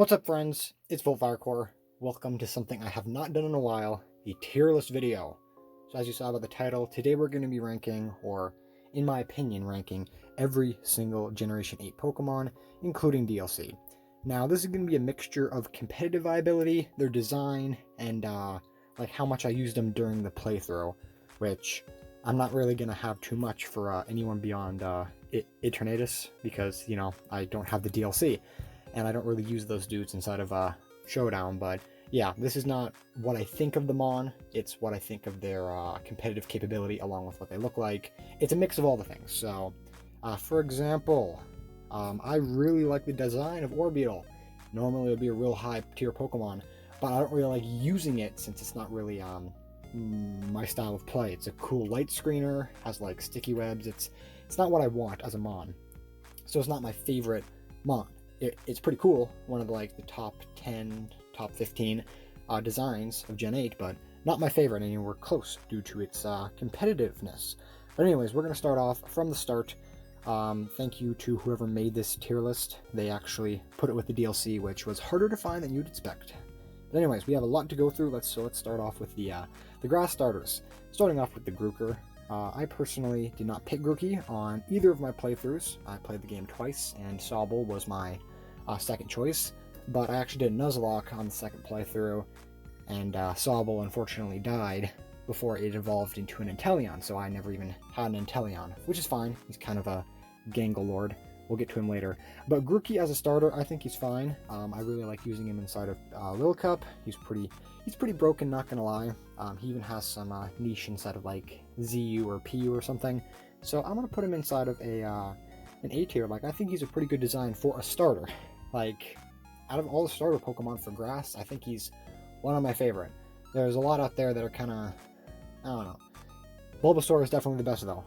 What's up, friends? It's VoltFirecore. Welcome to something I have not done in a while, the tier list video. So as you saw by the title, today we're going to be ranking, or in my opinion ranking, every single Generation 8 Pokemon, including DLC. Now this is going to be a mixture of competitive viability, their design, and like how much I used them during the playthrough, which I'm not really going to have too much for anyone beyond Eternatus, because, you know, I don't have the DLC. And I don't really use those dudes inside of Showdown, but yeah, this is not what I think of them on, it's what I think of their competitive capability along with what they look like. It's a mix of all the things. So, for example, I really like the design of Orbeetle. Normally it would be a real high tier Pokemon, but I don't really like using it since it's not really my style of play. It's a cool light screener, has like sticky webs, it's not what I want as a Mon. So it's not my favorite Mon. It's pretty cool, one of the top 10, top 15 designs of Gen 8, but not my favorite anywhere close due to its competitiveness. But anyways, we're going to start off from the start. Thank you to whoever made this tier list. They actually put it with the DLC, which was harder to find than you'd expect. But anyways, we have a lot to go through. Let's start off with the grass starters. Starting off with the Grookey. I personally did not pick Grookey on either of my playthroughs. I played the game twice, and Sobble was my second choice, but I actually did Nuzlocke on the second playthrough, and Sobble unfortunately died before it evolved into an Inteleon, so I never even had an Inteleon, which is fine. He's kind of a Gangle Lord. We'll get to him later. But Grookey as a starter, I think he's fine. I really like using him inside of Lil Cup. He's pretty broken, not gonna lie. He even has some niche inside of like ZU or PU or something. So I'm gonna put him inside of an A tier. Like, I think he's a pretty good design for a starter. Like, out of all the starter Pokemon for grass, I think he's one of my favorite. There's a lot out there that are kind of, I don't know. Bulbasaur is definitely the best though.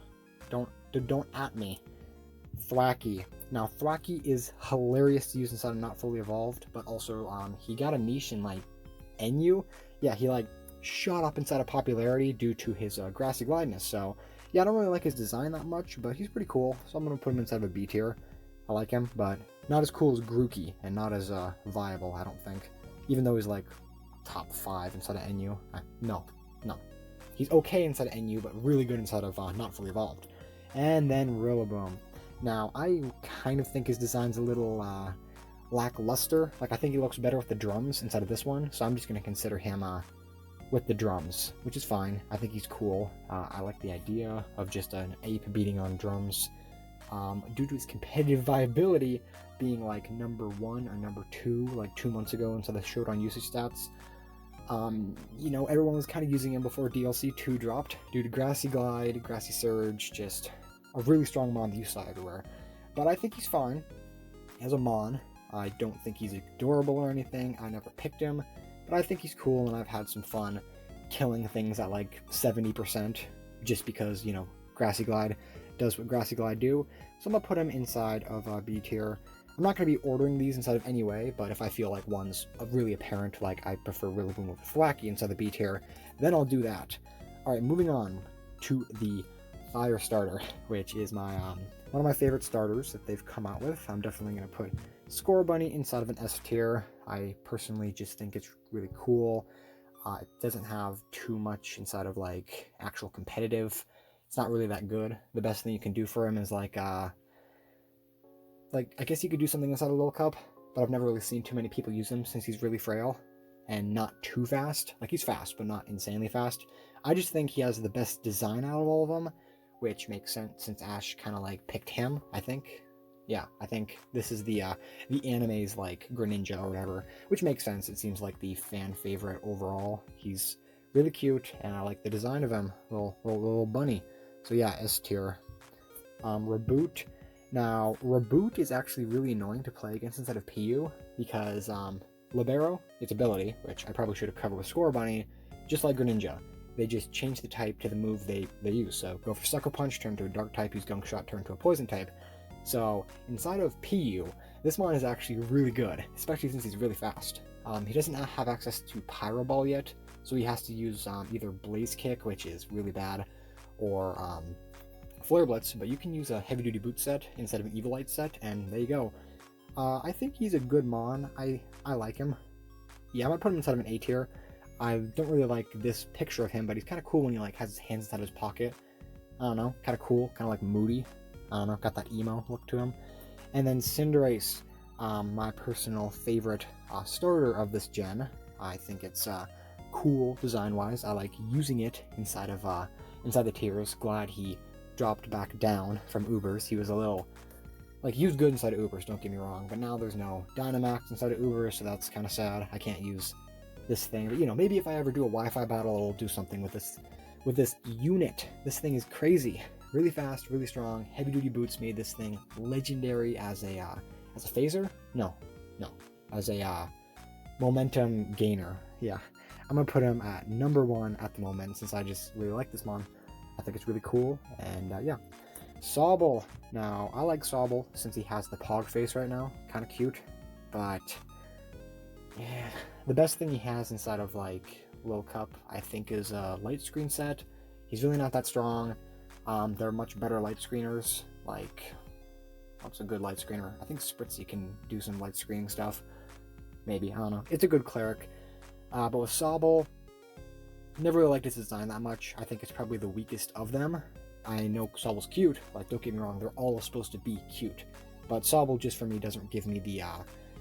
Don't at me. Thwackey. Now Thwackey is hilarious to use inside of Not Fully Evolved, but also he got a niche in like NU. Yeah, he like shot up inside of popularity due to his grassy glideness. So yeah, I don't really like his design that much, but he's pretty cool. So I'm gonna put him inside of a B tier. I like him, but not as cool as Grookey, and not as viable, I don't think. Even though he's like top 5 inside of NU. No. He's okay inside of NU, but really good inside of Not Fully Evolved. And then Rillaboom. Now, I kind of think his design's a little lackluster. Like, I think he looks better with the drums inside of this one, so I'm just going to consider him with the drums, which is fine. I think he's cool. I like the idea of just an ape beating on drums. Due to his competitive viability being like number 1 or number 2 like 2 months ago inside the Showdown usage stats, you know, everyone was kind of using him before DLC 2 dropped due to Grassy Glide, Grassy Surge, just a really strong Mon that you saw everywhere. But I think he's fine as a Mon. I don't think he's adorable or anything. I never picked him, but I think he's cool, and I've had some fun killing things at like 70% just because, you know, Grassy Glide does what Grassy Glide do. So I'm gonna put him inside of B tier. I'm not gonna be ordering these inside of anyway, but if I feel like one's really apparent, like I prefer Rillaboom with Thwackey inside the B tier, then I'll do that. Alright, moving on to the Fire Starter, which is my one of my favorite starters that they've come out with. I'm definitely gonna put Scorbunny inside of an S tier. I personally just think it's really cool. It doesn't have too much inside of like actual competitive. It's not really that good. The best thing you can do for him is like I guess you could do something inside a Lil Cup, but I've never really seen too many people use him since he's really frail and not too fast. Like, he's fast, but not insanely fast. I just think he has the best design out of all of them, which makes sense since Ash kind of like picked him, I think. Yeah, I think this is the anime's like Greninja or whatever, which makes sense. It seems like the fan favorite overall. He's really cute, and I like the design of him, little bunny. So yeah, S tier. Reboot. Now, Reboot is actually really annoying to play against inside of PU because Libero, its ability, which I probably should have covered with Scorbunny, just like Greninja. They just change the type to the move they use. So go for Sucker Punch, turn to a Dark type, use Gunk Shot, turn to a Poison type. So inside of PU, this Mon is actually really good, especially since he's really fast. He doesn't have access to Pyro Ball yet, so he has to use either Blaze Kick, which is really bad, or Flare Blitz, but you can use a Heavy Duty Boot set instead of an Evilite set, and there you go. I think he's a good mon. I like him. Yeah, I'm gonna put him inside of an A tier. I don't really like this picture of him, but he's kind of cool when he like has his hands inside his pocket. I don't know, kind of cool, kind of like moody. I don't know, got that emo look to him. And then Cinderace, my personal favorite starter of this gen. I think it's cool design-wise. I like using it inside of inside the tiers. Glad he dropped back down from Ubers. He was a little like, he was good inside of Ubers, don't get me wrong, but now there's no Dynamax inside of Ubers, so that's kind of sad. I can't use this thing, but you know, maybe if I ever do a Wi-Fi battle, I'll do something with this unit. This thing is crazy, really fast, really strong. Heavy duty boots made this thing legendary as a phaser. No, as a momentum gainer. Yeah, I'm gonna put him at number 1 at the moment since I just really like this mon. I think it's really cool, and yeah. Sobble. Now, I like Sobble since he has the pog face right now. Kind of cute, but yeah, the best thing he has inside of like Lil Cup, I think, is a light screen set. He's really not that strong. There are much better light screeners. Like, what's a good light screener? I think Spritzy can do some light screening stuff. Maybe, I don't know. It's a good cleric. But with Sobble, never really liked his design that much. I think it's probably the weakest of them. I know Sobble's cute, like, don't get me wrong, they're all supposed to be cute, but Sobble just for me doesn't give me the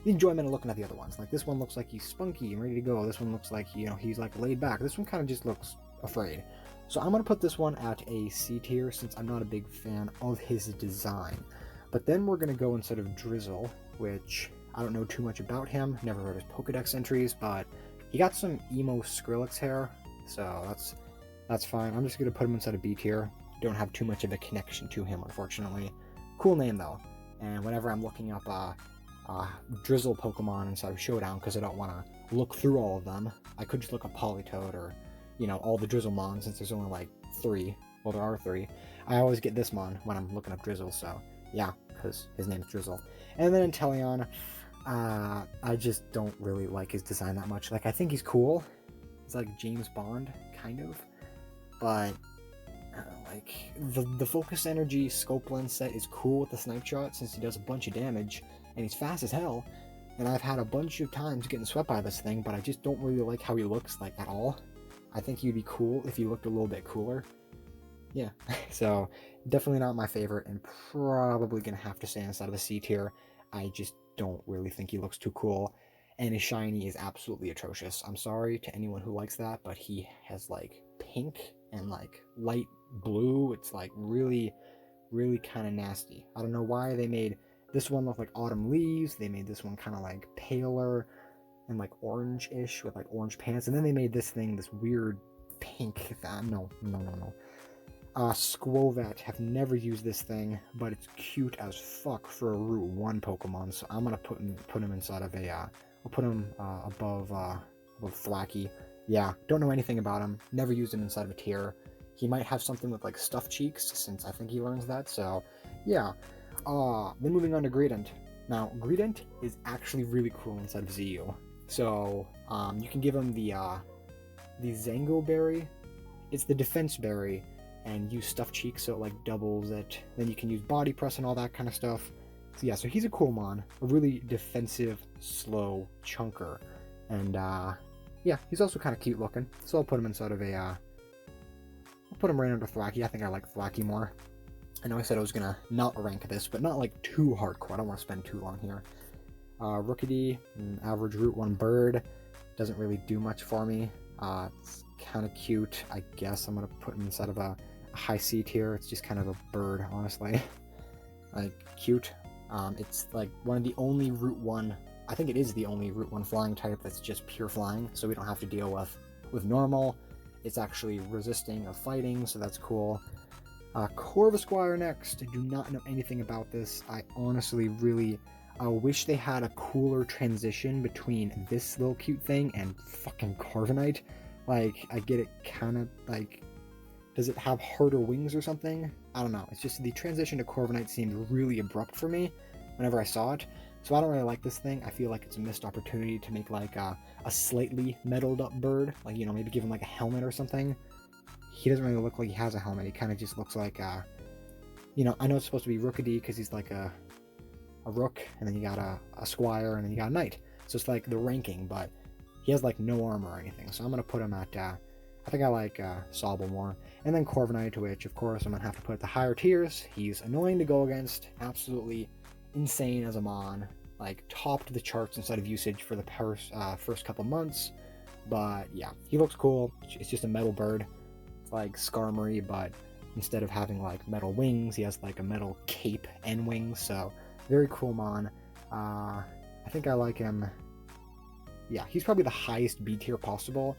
enjoyment of looking at the other ones. Like, this one looks like he's spunky and ready to go. This one looks like, you know, he's like laid back. This one kind of just looks afraid. So I'm gonna put this one at a C tier since I'm not a big fan of his design. But then we're gonna go instead of Drizzle, which I don't know too much about him. Never read his Pokedex entries, but he got some emo Skrillex hair, so that's fine. I'm just gonna put him inside of B tier. Don't have too much of a connection to him, unfortunately. Cool name though, and whenever I'm looking up Drizzle Pokemon inside of Showdown, because I don't want to look through all of them, I could just look up Politoed or, you know, all the Drizzle mon, since there's only like 3. Well, there are 3. I always get this mon when I'm looking up Drizzle, so yeah, because his name is Drizzle. And then Inteleon, I just don't really like his design that much. Like, I think he's cool. He's like James Bond, kind of, but like, the Focus Energy Scope Lens set is cool with the Snipe Shot since he does a bunch of damage, and he's fast as hell, and I've had a bunch of times getting swept by this thing, but I just don't really like how he looks, like, at all. I think he'd be cool if he looked a little bit cooler. Yeah, so definitely not my favorite, and probably gonna have to stay inside of the C tier. I just don't really think he looks too cool, and his shiny is absolutely atrocious. I'm sorry to anyone who likes that, but he has, like, pink and, like, light blue. It's like really kind of nasty. I don't know why they made this one look like autumn leaves. They made this one kind of like paler and like orange-ish with like orange pants, and then they made this thing this weird pink. No. Squovet, have never used this thing, but it's cute as fuck for a Route 1 Pokemon, so I'm gonna put him inside of a I'll put him above Thwacky. Yeah, don't know anything about him, never used him inside of a tier. He might have something with like stuffed cheeks, since I think he learns that, so yeah. Then moving on to Greedent. Now, Greedent is actually really cool inside of ZU. So, you can give him the Zango Berry. It's the Defense Berry, and use stuffed cheeks so it like doubles it. Then you can use Body Press and all that kind of stuff. So yeah, so he's a cool mon, a really defensive, slow chunker. And yeah, he's also kind of cute looking. So I'll put him inside of a I'll put him right under Thwacky. I think I like Thwacky more. I know I said I was gonna not rank this, but not like too hardcore. I don't want to spend too long here. Rookidee, average Route 1 bird. Doesn't really do much for me. It's kind of cute. I guess I'm gonna put him inside of a high C tier. It's just kind of a bird, honestly. Like, cute. It's like one of the only Route 1, I think it is the only Route 1 flying type that's just pure flying, so we don't have to deal with normal. It's actually resisting of fighting, so that's cool. Corvisquire next. I do not know anything about this. I honestly really wish they had a cooler transition between this little cute thing and fucking Corviknight. Like, I get it kind of, like, does it have harder wings or something? I don't know. It's just the transition to Corviknight seemed really abrupt for me whenever I saw it. So I don't really like this thing. I feel like it's a missed opportunity to make, like, a slightly metaled up bird. Like, you know, maybe give him, like, a helmet or something. He doesn't really look like he has a helmet. He kind of just looks like, you know, I know it's supposed to be Rookidee because he's like a a rook, and then you got a squire, and then you got a knight. So it's like the ranking, but he has like no armor or anything. So I'm going to put him at, I think I like Sobble more. And then Corviknight, which of course I'm going to have to put at the higher tiers. He's annoying to go against, absolutely insane as a mon, like topped the charts inside of usage for the first couple months. But yeah, he looks cool. It's just a metal bird. It's like Skarmory, but instead of having like metal wings, he has like a metal cape and wings. So very cool mon. I think I like him. Yeah, he's probably the highest B tier possible.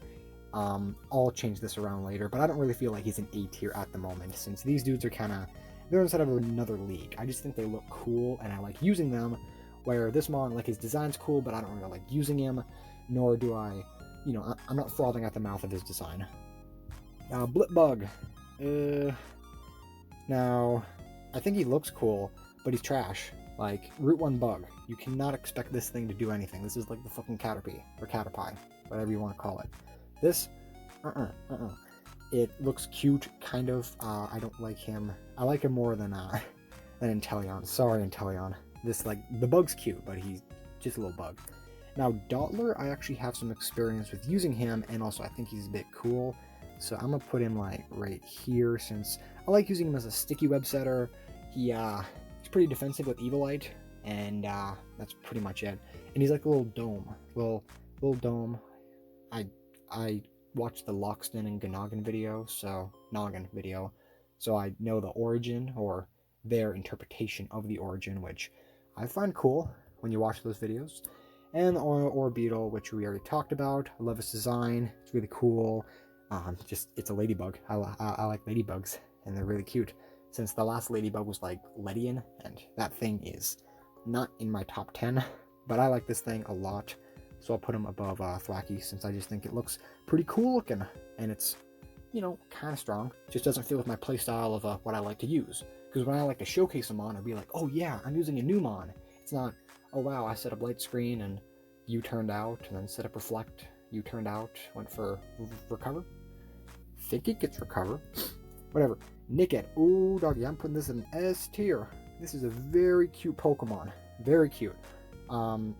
I'll change this around later, but I don't really feel like he's an A tier at the moment, since these dudes are kind of, they're inside of another league. I just think they look cool, and I like using them, where this mon, like, his design's cool, but I don't really like using him, nor do I, you know, I'm not frothing at the mouth of his design. Blipbug. Now, I think he looks cool, but he's trash. Like, Route 1 bug. You cannot expect this thing to do anything. This is like the fucking Caterpie, or Caterpie, whatever you want to call it. This, It looks cute, kind of. I don't like him. I like him more than Inteleon. Sorry, Inteleon. This, like, the bug's cute, but he's just a little bug. Now, Dotler, I actually have some experience with using him, and also I think he's a bit cool. So I'm gonna put him, like, right here, since I like using him as a sticky web setter. He's pretty defensive with Evilite, and that's pretty much it. And he's like a little dome. Little dome. I watched the Loxton and Noggin video, so I know the origin, or their interpretation of the origin, which I find cool when you watch those videos. And Orbeetle, which we already talked about. I love its design. It's really cool. It's a ladybug. I like ladybugs, and they're really cute. Since the last ladybug was like Ledian, and that thing is not in my top 10, but I like this thing a lot. So I'll put him above Thwacky, since I just think it looks pretty cool looking, and it's, you know, kind of strong. It just doesn't fit with my playstyle of what I like to use. Because when I like to showcase a mon, I'd be like, oh yeah, I'm using a new mon. It's not, oh wow, I set up light screen and you turned out, and then set up reflect, you turned out, went for recover. Think it gets recover. Whatever. Nickit. Ooh, doggy, I'm putting this in S tier. This is a very cute Pokemon. Very cute.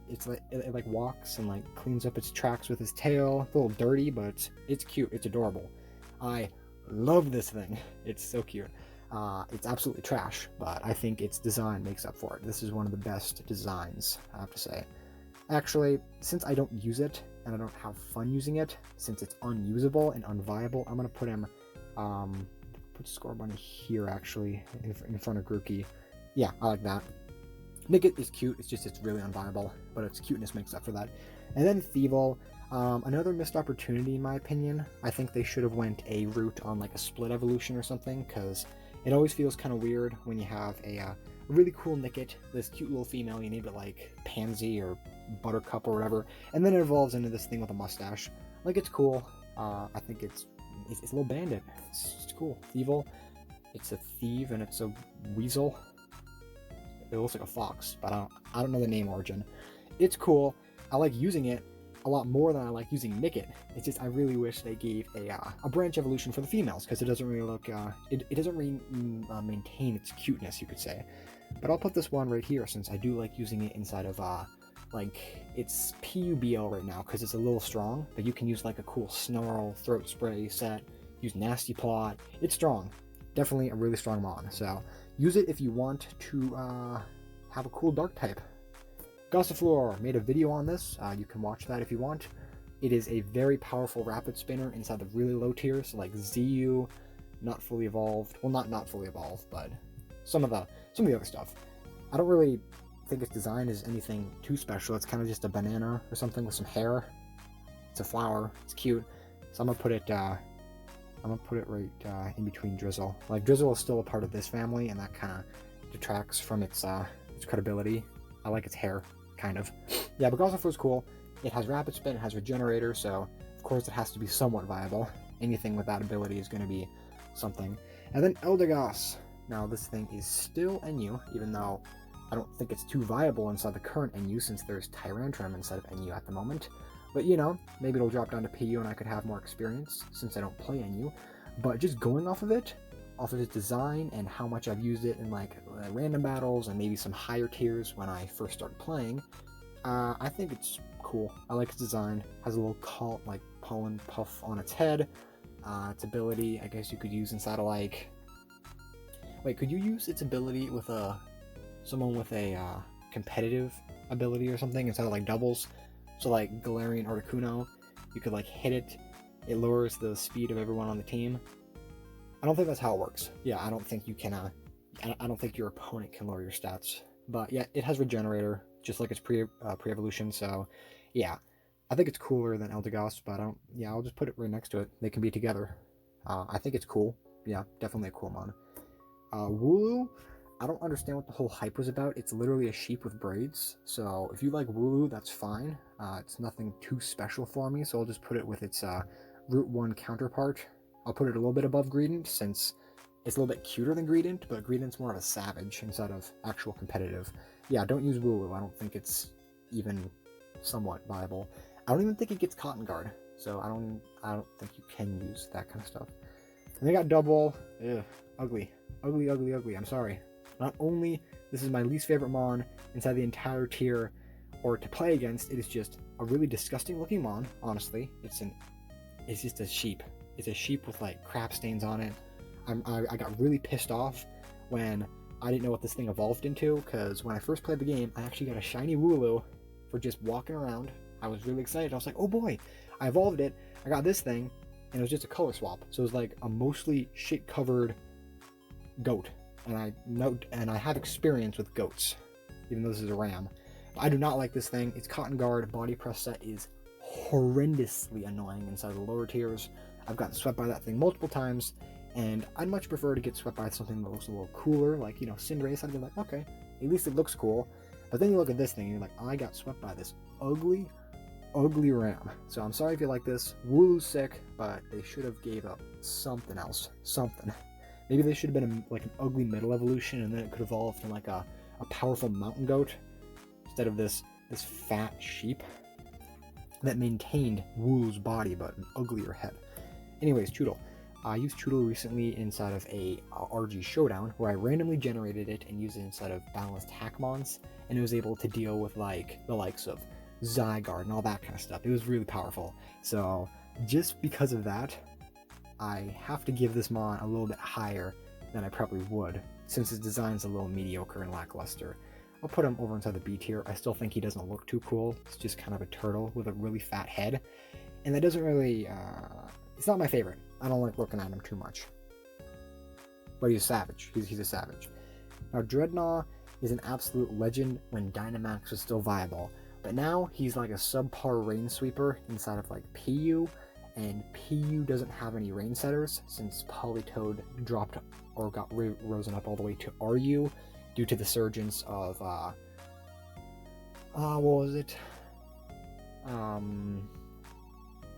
It's like, it like walks and like cleans up its tracks with its tail. It's a little dirty, but it's cute. It's adorable. I love this thing. It's so cute. It's absolutely trash, but I think its design makes up for it. This is one of the best designs, I have to say. Actually, since I don't use it, and I don't have fun using it, since it's unusable and unviable, I'm going to put him, put Scorbunny here, actually, in front of Grookey. Yeah, I like that. Nickit is cute, it's really unviable, but its cuteness makes up for that. And then Thievul, another missed opportunity in my opinion. I think they should have went a route on like a split evolution or something, because it always feels kind of weird when you have a really cool Nickit, this cute little female, you name it like Pansy or Buttercup or whatever, and then it evolves into this thing with a mustache. Like, it's cool. I think it's a little bandit. It's cool. Thievul, it's a thief and it's a weasel. It looks like a fox, but I don't know the name origin. It's cool. I like using it a lot more than I like using Nickit. It's just, I really wish they gave a branch evolution for the females, because it doesn't really look, it doesn't really maintain its cuteness, you could say. But I'll put this one right here, since I do like using it inside of, like, it's PUBL right now, because it's a little strong, but you can use like a cool Snarl throat spray set, use Nasty Plot. It's strong. Definitely a really strong mon, so use it if you want to have a cool dark type. Gossifleur made a video on this. You can watch that if you want. It is a very powerful rapid spinner inside the really low tiers, like ZU, not fully evolved. Well, not fully evolved, but some of the other stuff. I don't really think its design is anything too special. It's kind of just a banana or something with some hair. It's a flower. It's cute. So I'm gonna put it right in between Drizzle. Like, Drizzle is still a part of this family, and that kind of detracts from its credibility. I like its hair, kind of. Yeah, but Gossifleur's cool. It has Rapid Spin, it has Regenerator, so of course it has to be somewhat viable. Anything with that ability is going to be something. And then Eldegoss. Now, this thing is still NU, even though I don't think it's too viable inside the current NU, since there's Tyrantrum instead of NU at the moment. But, you know, maybe it'll drop down to PU and I could have more experience, since I don't play NU. But just going off of it, off of its design and how much I've used it in like random battles and maybe some higher tiers when I first started playing, I think it's cool. I like its design. Has a little pollen puff on its head. Its ability, I guess you could use inside of like... Wait, could you use its ability with someone with a competitive ability or something instead of like doubles? So like Galerion Articuno, you could like hit it. It lowers the speed of everyone on the team. I don't think that's how it works. Yeah, I don't think you can, I don't think your opponent can lower your stats. But yeah, it has Regenerator, just like its pre-evolution, so yeah. I think it's cooler than Eldegoss, but I'll just put it right next to it. They can be together. I think it's cool. Yeah, definitely a cool mon. Wulu, I don't understand what the whole hype was about. It's literally a sheep with braids, so if you like Wulu, that's fine. It's nothing too special for me, so I'll just put it with its Route 1 counterpart. I'll put it a little bit above Greedent, since it's a little bit cuter than Greedent, but Greedent's more of a savage instead of actual competitive. Yeah, don't use Wulu. I don't think it's even somewhat viable. I don't even think it gets Cotton Guard, so I don't think you can use that kind of stuff. And they got Double. Ugh, ugly. Ugly, ugly, ugly. I'm sorry. Not only this is my least favorite mon inside the entire tier, or to play against, it is just a really disgusting looking mon, honestly. It's just a sheep. It's a sheep with like crap stains on it. I got really pissed off when I didn't know what this thing evolved into, because when I first played the game, I actually got a shiny Wulu for just walking around. I was really excited. I was like, oh boy, I evolved it. I got this thing, and it was just a color swap. So it was like a mostly shit-covered goat. And I have experience with goats, even though this is a ram. I do not like this thing. Its Cotton Guard body press set is horrendously annoying inside the lower tiers. I've gotten swept by that thing multiple times, and I'd much prefer to get swept by something that looks a little cooler, like, you know, Cinderace. I'd be like, okay, at least it looks cool. But then you look at this thing, and you're like, I got swept by this ugly ram. So I'm sorry if you like this. Wulu's sick, but they should have gave up something else. Something. Maybe they should have been like an ugly middle evolution, and then it could evolve from like a powerful mountain goat instead of this fat sheep that maintained Wulu's body but an uglier head. Anyways, Choodle. I used Choodle recently inside of a RG Showdown, where I randomly generated it and used it inside of balanced Hackmons, and it was able to deal with like the likes of Zygarde and all that kind of stuff. It was really powerful. So just because of that, I have to give this mon a little bit higher than I probably would, since his design's a little mediocre and lackluster. I'll put him over inside the B tier. I still think he doesn't look too cool. It's just kind of a turtle with a really fat head, and that doesn't really, it's not my favorite. I don't like looking at him too much. But he's a savage. He's a savage. Now, Dreadnought is an absolute legend when Dynamax was still viable, but now he's like a subpar rain sweeper inside of like PU, and PU doesn't have any rain setters since Politoed dropped or got risen up all the way to RU due to the surgence of what was it?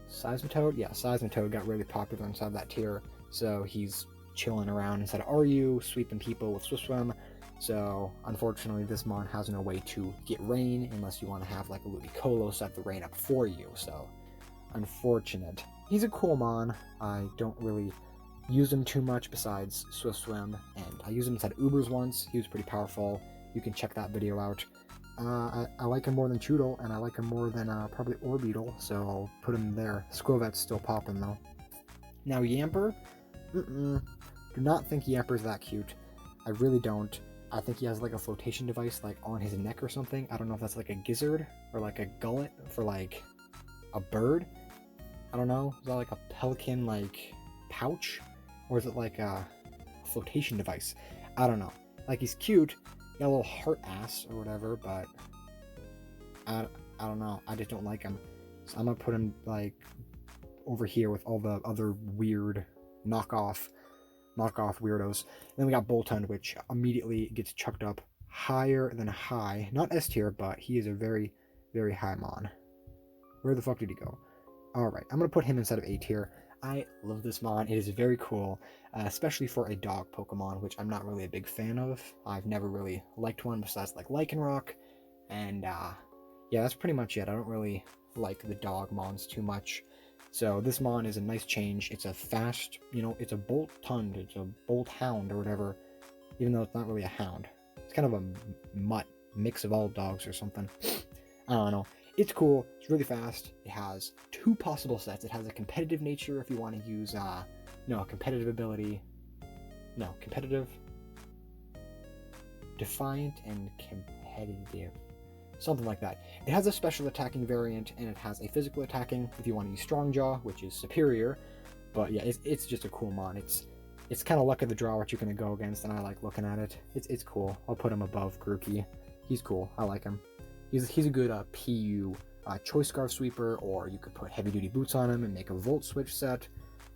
Seismitoad? Yeah, Seismitoad got really popular inside that tier, so he's chilling around inside of RU, sweeping people with Swift Swim. So unfortunately, this mon has no way to get rain unless you want to have like a Ludicolo set the rain up for you. So unfortunate. He's a cool mon. I don't really use him too much besides Swift Swim, and I used him inside Ubers once. He was pretty powerful. You can check that video out. I like him more than Choodle, and I like him more than probably Orbeetle, so I'll put him there. Squovet's still popping though. Now Yamper, do not think Yamper's that cute. I really don't. I think he has like a flotation device like on his neck or something. I don't know if that's like a gizzard or like a gullet for like a bird. I don't know. Is that like a pelican like pouch, or is it like a flotation device? I don't know. Like, he's cute. Got a little heart ass or whatever, but I don't know. I just don't like him. So I'm gonna put him like over here with all the other weird knockoff weirdos. And then we got Bolton, which immediately gets chucked up higher than high. Not S tier, but he is a very, very high mon. Where the fuck did he go? Alright, I'm gonna put him inside of A tier. I love this mon. It is very cool, especially for a dog Pokemon, which I'm not really a big fan of. I've never really liked one besides like Lycanroc, and yeah, that's pretty much it. I don't really like the dog mons too much. So this mon is a nice change. It's a fast, you know, it's a Bolton, it's a Bolt Hound or whatever, even though it's not really a hound. It's kind of a mutt, mix of all dogs or something. I don't know. It's cool. It's really fast. It has 2 possible sets. It has a competitive nature if you want to use, competitive ability. No, competitive, defiant, and competitive. Something like that. It has a special attacking variant, and it has a physical attacking if you want to use Strong Jaw, which is superior. But yeah, it's just a cool mon. It's kind of luck of the draw what you're going to go against, and I like looking at it. It's cool. I'll put him above Grookey. He's cool. I like him. He's a good PU Choice Scarf Sweeper, or you could put Heavy Duty Boots on him and make a Volt Switch set.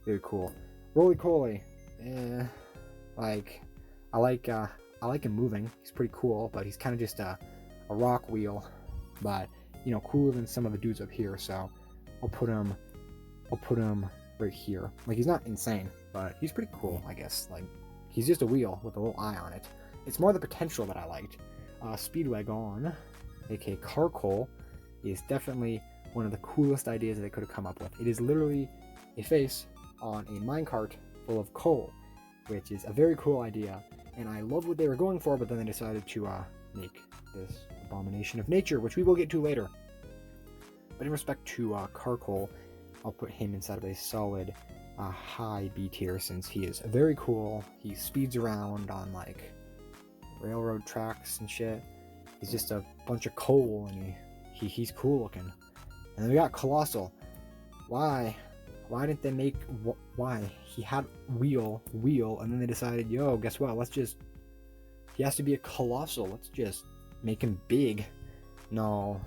Very cool. Roly-Poly. I like him moving. He's pretty cool, but he's kind of just a rock wheel. But, you know, cooler than some of the dudes up here, so I'll put him right here. Like, he's not insane, but he's pretty cool, I guess. Like, he's just a wheel with a little eye on it. It's more the potential that I liked. Speedwagon, aka Carkol, is definitely one of the coolest ideas that they could have come up with. It is literally a face on a minecart full of coal, which is a very cool idea, and I love what they were going for, but then they decided to make this abomination of nature, which we will get to later. But in respect to Carkol, I'll put him inside of a solid high B tier, since he is very cool. He speeds around on like railroad tracks and shit. He's just a bunch of coal, and he's cool looking. And then we got Colossal. Why didn't they make, why? He had wheel, and then they decided, yo, guess what, he has to be a Colossal, let's just make him big. No.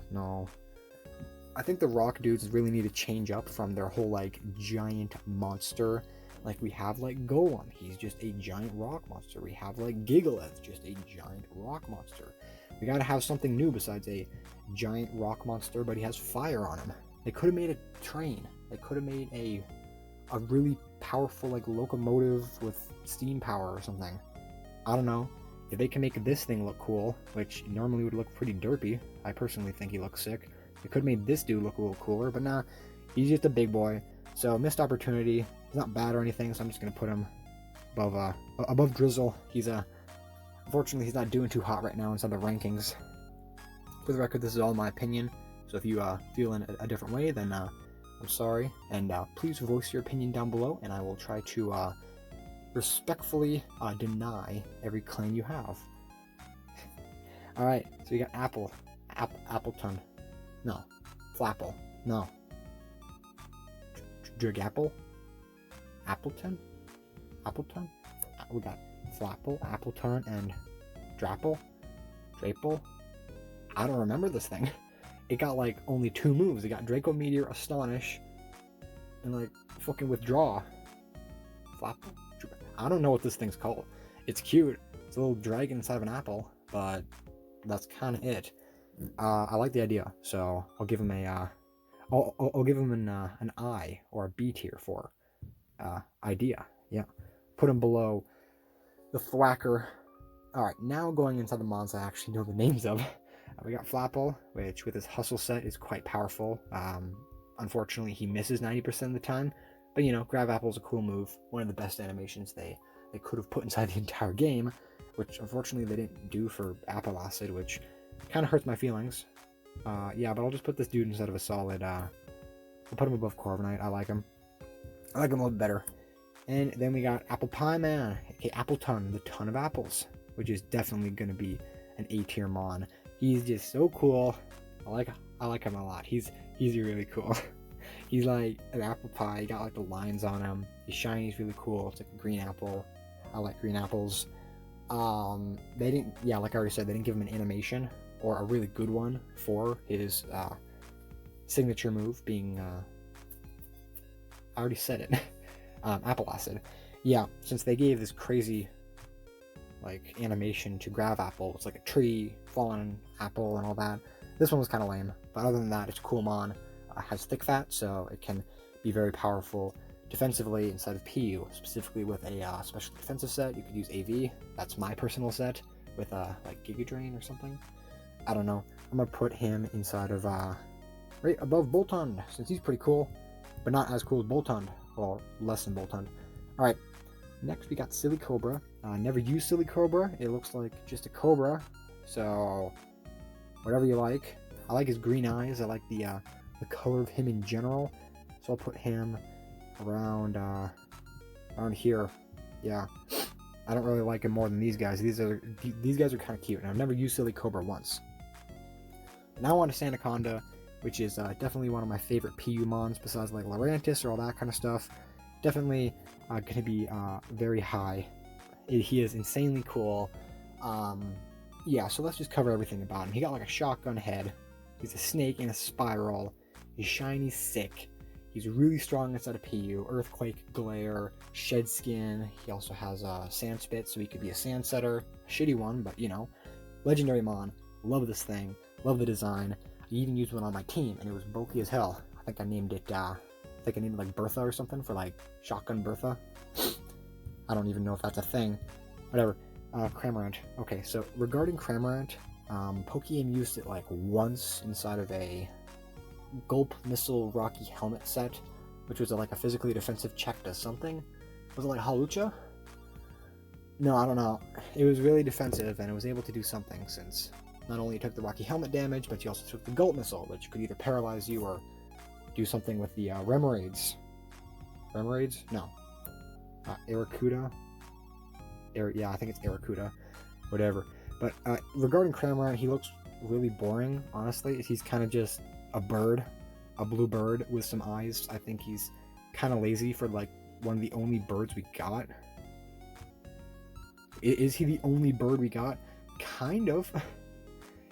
I think the rock dudes really need to change up from their whole, like, giant monster. Like, we have, like, Golem, he's just a giant rock monster. We have, like, Gigalith, just a giant rock monster. We gotta have something new besides a giant rock monster, but he has fire on him. They could have made a train. They could have made a really powerful, like, locomotive with steam power or something. I don't know. If they can make this thing look cool, which normally would look pretty derpy, I personally think he looks sick. They could have made this dude look a little cooler, but nah, he's just a big boy. So, missed opportunity. He's not bad or anything, so I'm just gonna put him above Drizzle. Unfortunately, he's not doing too hot right now inside the rankings. For the record, this is all my opinion, so if you feel in a different way, then I'm sorry, and please voice your opinion down below, and I will try to respectfully deny every claim you have. Alright, so we got Appleton. No. Flapple. No. Dragapolt? Appleton? We got Flapple, Appleton, and Drapple? I don't remember this thing. It got, like, only 2 moves. It got Draco Meteor, Astonish, and, like, fucking Withdraw. Flapple? I don't know what this thing's called. It's cute. It's a little dragon inside of an apple, but that's kind of it. I like the idea, so I'll give him a, I'll give him an I, or a B tier for idea. Yeah. Put him below the Thwacker. Alright, now going inside the mons I actually know the names of. We got Flapple, which with his Hustle set is quite powerful. Unfortunately, he misses 90% of the time. But, you know, Grab Apple's a cool move. One of the best animations they could have put inside the entire game, which unfortunately they didn't do for Apple Acid, which kind of hurts my feelings. Yeah, but I'll just put this dude instead of a solid, I'll put him above Corviknight. I like him. I like him a little better. And then we got Apple Pie Man, aka Appleton, the ton of apples, which is definitely going to be an A tier mon. He's just so cool. I like him a lot. He's really cool. He's like an apple pie. He got like the lines on him. He's shiny. He's really cool. It's like a green apple. I like green apples. They didn't. Yeah, like I already said, they didn't give him an animation or a really good one for his signature move being. I already said it. Apple Acid. Yeah, since they gave this crazy like animation to Grab Apple, it's like a tree, fallen apple, and all that. This one was kind of lame, but other than that, it's cool mon. Has thick fat, so it can be very powerful defensively inside of PU, specifically with a special defensive set. You could use AV. That's my personal set with like Giga Drain or something. I don't know. I'm gonna put him inside of right above Bolton, since he's pretty cool. but not as cool as Bolton. Well, less than Bolton. Alright, next we got Silly Cobra. Never used Silly Cobra. It looks like just a Cobra, so whatever you like. I like his green eyes. I like the color of him in general, so I'll put him around here. Yeah, I don't really like him more than these guys. These guys are kind of cute, and I've never used Silly Cobra once. Now on to Anaconda, which is definitely one of my favorite PU mons besides like Lurantis or all that kind of stuff. Definitely going to be very high. He is insanely cool. Yeah, so let's just cover everything about him. He got like a shotgun head. He's a snake in a spiral. He's shiny, sick. He's really strong inside of PU. Earthquake, Glare, Shed Skin. He also has Sand Spit, so he could be a Sand Setter. A shitty one, but you know. Legendary Mon. Love this thing. Love the design. I even used one on my team, and it was bulky as hell. I think I named it, like Bertha or something for like Shotgun Bertha. I don't even know if that's a thing. Whatever. Cramorant. Okay, so regarding Cramorant, Pokeaim used it like once inside of a Gulp Missile Rocky Helmet set, which was like a physically defensive check to something. Was it like Halucha? No, I don't know. It was really defensive, and it was able to do something since not only it took the Rocky Helmet damage, but you also took the Gulp Missile, which could either paralyze you or do something with the Remoraid's. Remoraid's? No. Arakuda? Yeah, I think it's Arakuda. Whatever. But regarding Cramorant, he looks really boring, honestly. He's kind of just a bird. A blue bird with some eyes. I think he's kind of lazy for like one of the only birds we got. Is he the only bird we got? Kind of.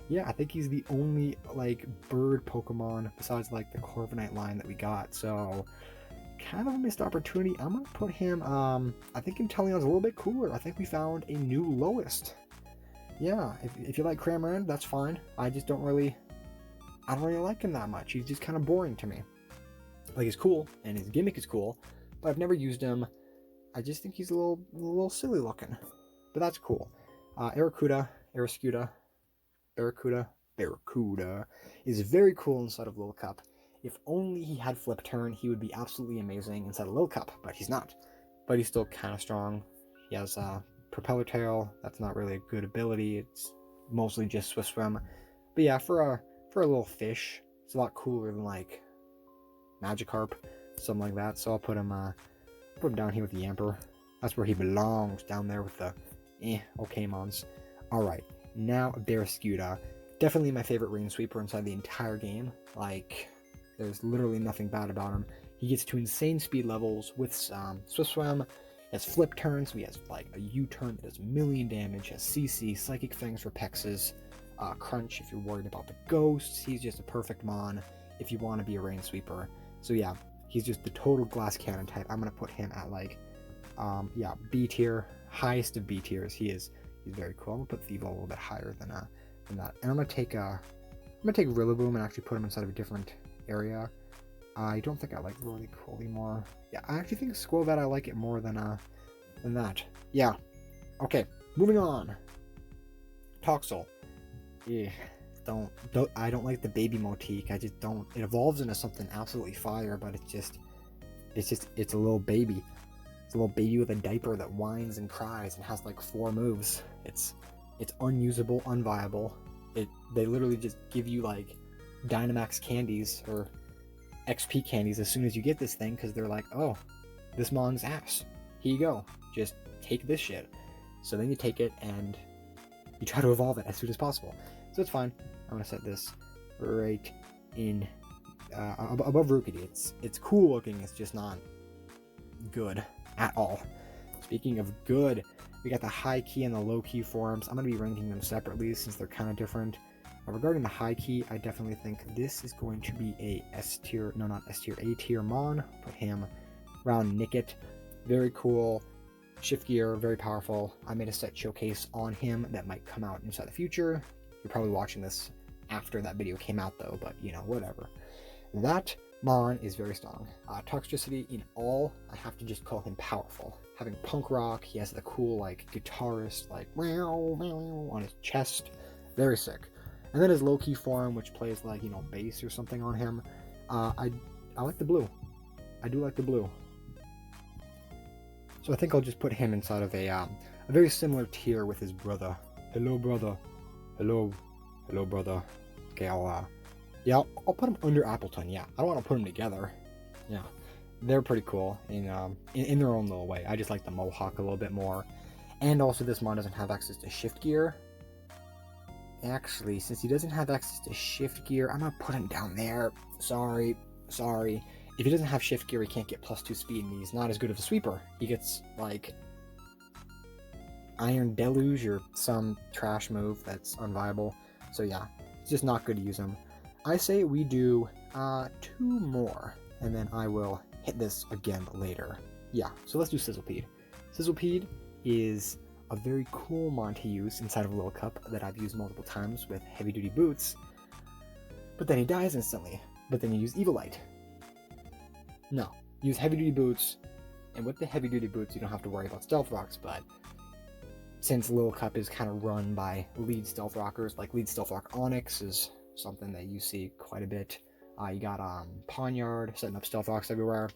Yeah, I think he's the only like bird Pokemon besides like the Corviknight line that we got. So kind of a missed opportunity. I'm gonna put him. I think Inteleon's a little bit cooler. I think we found a new lowest. Yeah, if you like Cramorant, that's fine. I don't really like him that much. He's just kind of boring to me. Like, he's cool and his gimmick is cool, but I've never used him. I just think he's a little silly looking, but that's cool. Arakuda, Aeroscuda, Barracuda is very cool inside of Lil Cup. If only he had Flip Turn, he would be absolutely amazing inside of Lil Cup, but he's not. But he's still kind of strong. He has Propeller Tail. That's not really a good ability. It's mostly just Swift Swim. But yeah, for a little fish, it's a lot cooler than like Magikarp, something like that. So I'll put him down here with the Yamper. That's where he belongs, down there with the okay mons. Alright, now Verascuda. Definitely my favorite Rain Sweeper inside the entire game. Like, there's literally nothing bad about him. He gets to insane speed levels with Swift Swim. He has Flip Turns, so he has like a U-turn that does a million damage. He has CC, Psychic Fangs for Pexes, Crunch if you're worried about the ghosts. He's just a perfect mon if you want to be a Rain Sweeper. So yeah, he's just the total Glass Cannon type. I'm gonna put him at like yeah, B tier, highest of B tiers. He's very cool. I'm gonna put Thievul a little bit higher than that. And I'm gonna take Rillaboom and actually put him inside of a different area. I don't think I like really cool anymore. Yeah, I actually think Squovet, I like it more than that. Yeah. Okay, moving on. Toxel. Yeah. I don't like the baby motif. I just don't. It evolves into something absolutely fire, but it's a little baby. It's a little baby with a diaper that whines and cries and has like 4 moves. It's unusable, unviable. They literally just give you like Dynamax candies or XP candies as soon as you get this thing, because they're like, oh, this mon's ass. Here you go. Just take this shit. So then you take it and you try to evolve it as soon as possible. So it's fine. I'm gonna set this right in above Rookity. It's cool looking. It's just not good at all. Speaking of good, we got the high key and the low key forms. I'm gonna be ranking them separately since they're kind of different. Regarding the high key, I definitely think this is going to be a S tier, no, not S tier, A tier mon. Put him around Nickit. Very cool. Shift gear, very powerful. I made a set showcase on him that might come out inside the future. You're probably watching this after that video came out though, but you know, whatever. That mon is very strong. Toxicity in all, I have to just call him powerful. Having punk rock, he has the cool like guitarist like meow, meow on his chest. Very sick. And then his low-key form, which plays like, you know, bass or something on him. I like the blue. I do like the blue. So I think I'll just put him inside of a very similar tier with his brother. Hello, brother. Hello. Hello, brother. Okay, I'll put him under Appleton, yeah. I don't want to put them together. Yeah. They're pretty cool in their own little way. I just like the Mohawk a little bit more. And also this mon doesn't have access to shift gear. Actually, since he doesn't have access to shift gear, I'm gonna put him down there. Sorry. If he doesn't have shift gear, he can't get +2 speed, and he's not as good of a sweeper. He gets, like, Iron Deluge or some trash move that's unviable. So yeah, it's just not good to use him. I say we do 2 more, and then I will hit this again later. Yeah, so let's do Sizzlepede. Sizzlepede is a very cool mon to use inside of a Little Cup that I've used multiple times with heavy duty boots, but then he dies instantly. But then you use Evilite. No, use heavy duty boots, and with the heavy duty boots you don't have to worry about stealth rocks, but since Little Cup is kind of run by lead stealth rockers, like lead stealth rock Onyx is something that you see quite a bit. You got Pawnyard setting up stealth rocks everywhere.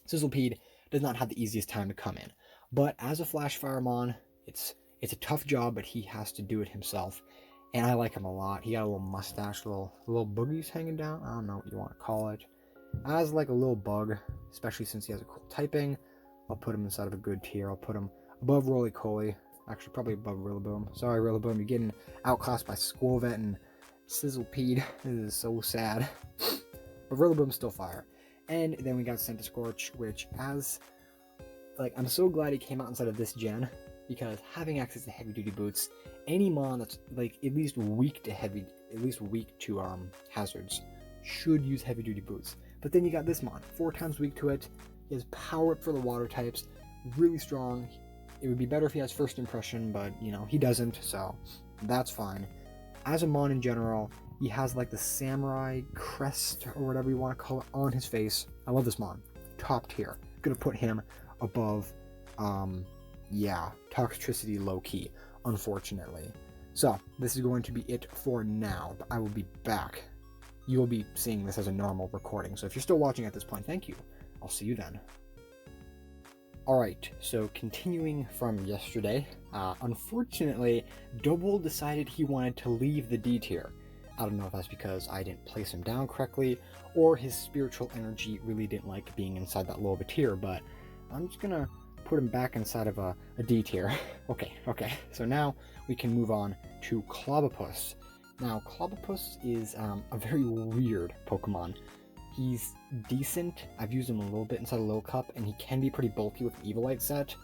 Sizzlepede does not have the easiest time to come in, but as a Flash Fire mon, it's a tough job, but he has to do it himself, and I like him a lot. He got a little mustache, little boogies hanging down. I don't know what you want to call it. As like a little bug, especially since he has a cool typing. I'll put him inside of a good tier. I'll put him above Roly-Coly. Actually, probably above Rillaboom. Sorry, Rillaboom, you're getting outclassed by Squirvet and Sizzlepede. This is so sad. But Rillaboom's still fire. And then we got Scorch, which I'm so glad he came out inside of this gen, because having access to heavy duty boots, any mon that's like at least weak to hazards should use heavy duty boots. But then you got this mon, 4 times weak to it. He has power up for the water types, really strong. It would be better if he has first impression, but you know, he doesn't, so that's fine. As a mon in general, he has like the samurai crest or whatever you want to call it on his face. I love this mon. Top tier. Gonna put him above Toxtricity low key, unfortunately. So this is going to be it for now, but I will be back. You will be seeing this as a normal recording, so if you're still watching at this point, thank you. I'll see you then. Alright, so continuing from yesterday, unfortunately, Double decided he wanted to leave the D tier. I don't know if that's because I didn't place him down correctly, or his spiritual energy really didn't like being inside that low of a tier, but I'm just gonna put him back inside of a D tier. Okay, so now we can move on to Klobupus. Now, Klobupus is a very weird Pokemon. He's decent. I've used him a little bit inside a Little Cup, and he can be pretty bulky with the Evilite set.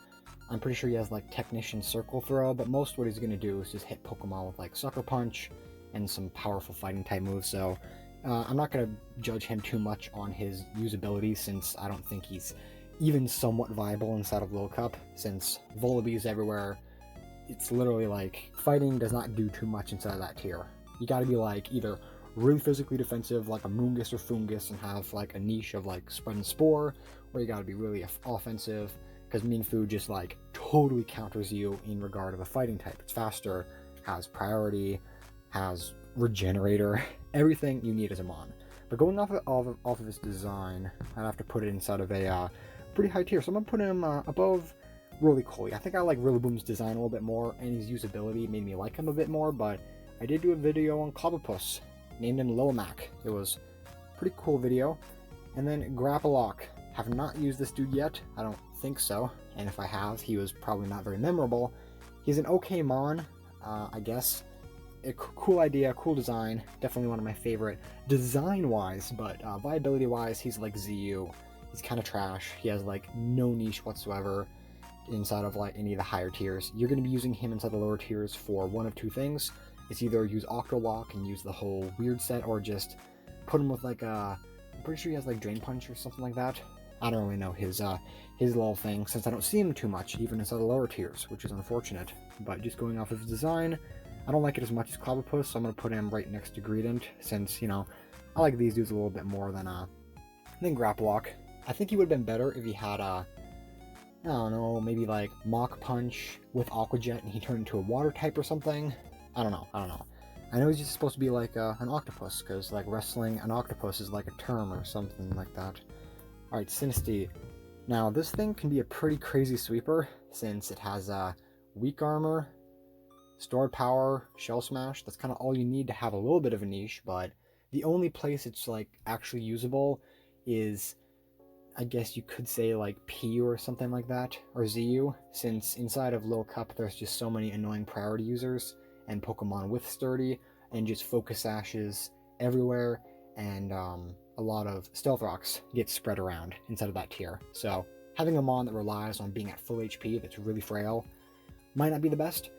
I'm pretty sure he has like Technician Circle Throw, but most what he's going to do is just hit Pokemon with like Sucker Punch and some powerful fighting type moves, so I'm not going to judge him too much on his usability, since I don't think he's even somewhat viable inside of Little Cup, since Volibee is everywhere. It's literally like, fighting does not do too much inside of that tier. You gotta be like either really physically defensive like a Moongus or Foongus and have like a niche of like Spread and Spore, or you gotta be really offensive, because Minfu just like totally counters you in regard of a fighting type. It's faster, has priority, has Regenerator, everything you need as a mon. But going off of his design, I'd have to put it inside of a pretty high tier, so I'm gonna put him above Roly-Coly. I think I like Rillaboom's design a little bit more, and his usability made me like him a bit more, but I did do a video on Klobupus, named him Lilamak. It was a pretty cool video. And then Grappalock. Have not used this dude yet, I don't think so, and if I have, he was probably not very memorable. He's an okay mon, I guess. A cool idea, cool design, definitely one of my favorite design-wise, but viability-wise, he's like ZU. He's kind of trash. He has like no niche whatsoever inside of like any of the higher tiers. You're going to be using him inside the lower tiers for one of two things. It's either use Octolock and use the whole weird set, or just put him with like I'm pretty sure he has like Drain Punch or something like that. I don't really know his little thing, since I don't see him too much, even inside the lower tiers, which is unfortunate. But just going off of his design, I don't like it as much as Klobupus, so I'm going to put him right next to Greedent, since, you know, I like these dudes a little bit more than Grappalock. I think he would have been better if he had, I don't know, maybe like Mach Punch with Aqua Jet and he turned into a water type or something. I don't know. I know he's just supposed to be like an octopus, because like wrestling an octopus is like a term or something like that. Alright, Sinistea. Now, this thing can be a pretty crazy sweeper, since it has weak armor, stored power, shell smash. That's kind of all you need to have a little bit of a niche, but the only place it's like actually usable is, I guess you could say, like PU or something like that, or ZU, since inside of Lil Cup there's just so many annoying priority users and Pokemon with Sturdy and just Focus Ashes everywhere, and a lot of Stealth Rocks get spread around inside of that tier. So having a Mon that relies on being at full HP that's really frail might not be the best,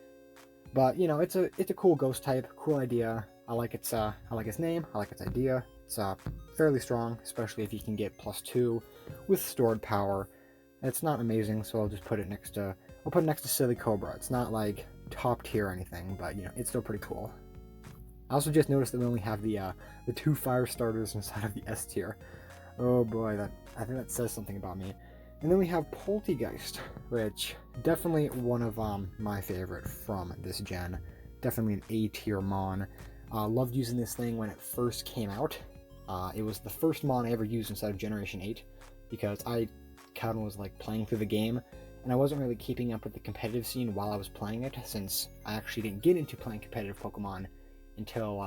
but you know, it's a cool ghost type, cool idea. I like its name, I like its idea. It's fairly strong, especially if you can get +2 with stored power. It's not amazing, so I'll just put it next to, I'll put it next to Silly Cobra. It's not like top tier or anything, but you know, it's still pretty cool. I also just noticed that we only have the 2 fire starters inside of the S tier. Oh boy, I think that says something about me. And then we have Poltegeist, which definitely one of my favorite from this gen. Definitely an A tier Mon. Loved using this thing when it first came out. It was the first Mon I ever used inside of Generation 8, because I kind of was like playing through the game, and I wasn't really keeping up with the competitive scene while I was playing it, since I actually didn't get into playing competitive Pokemon until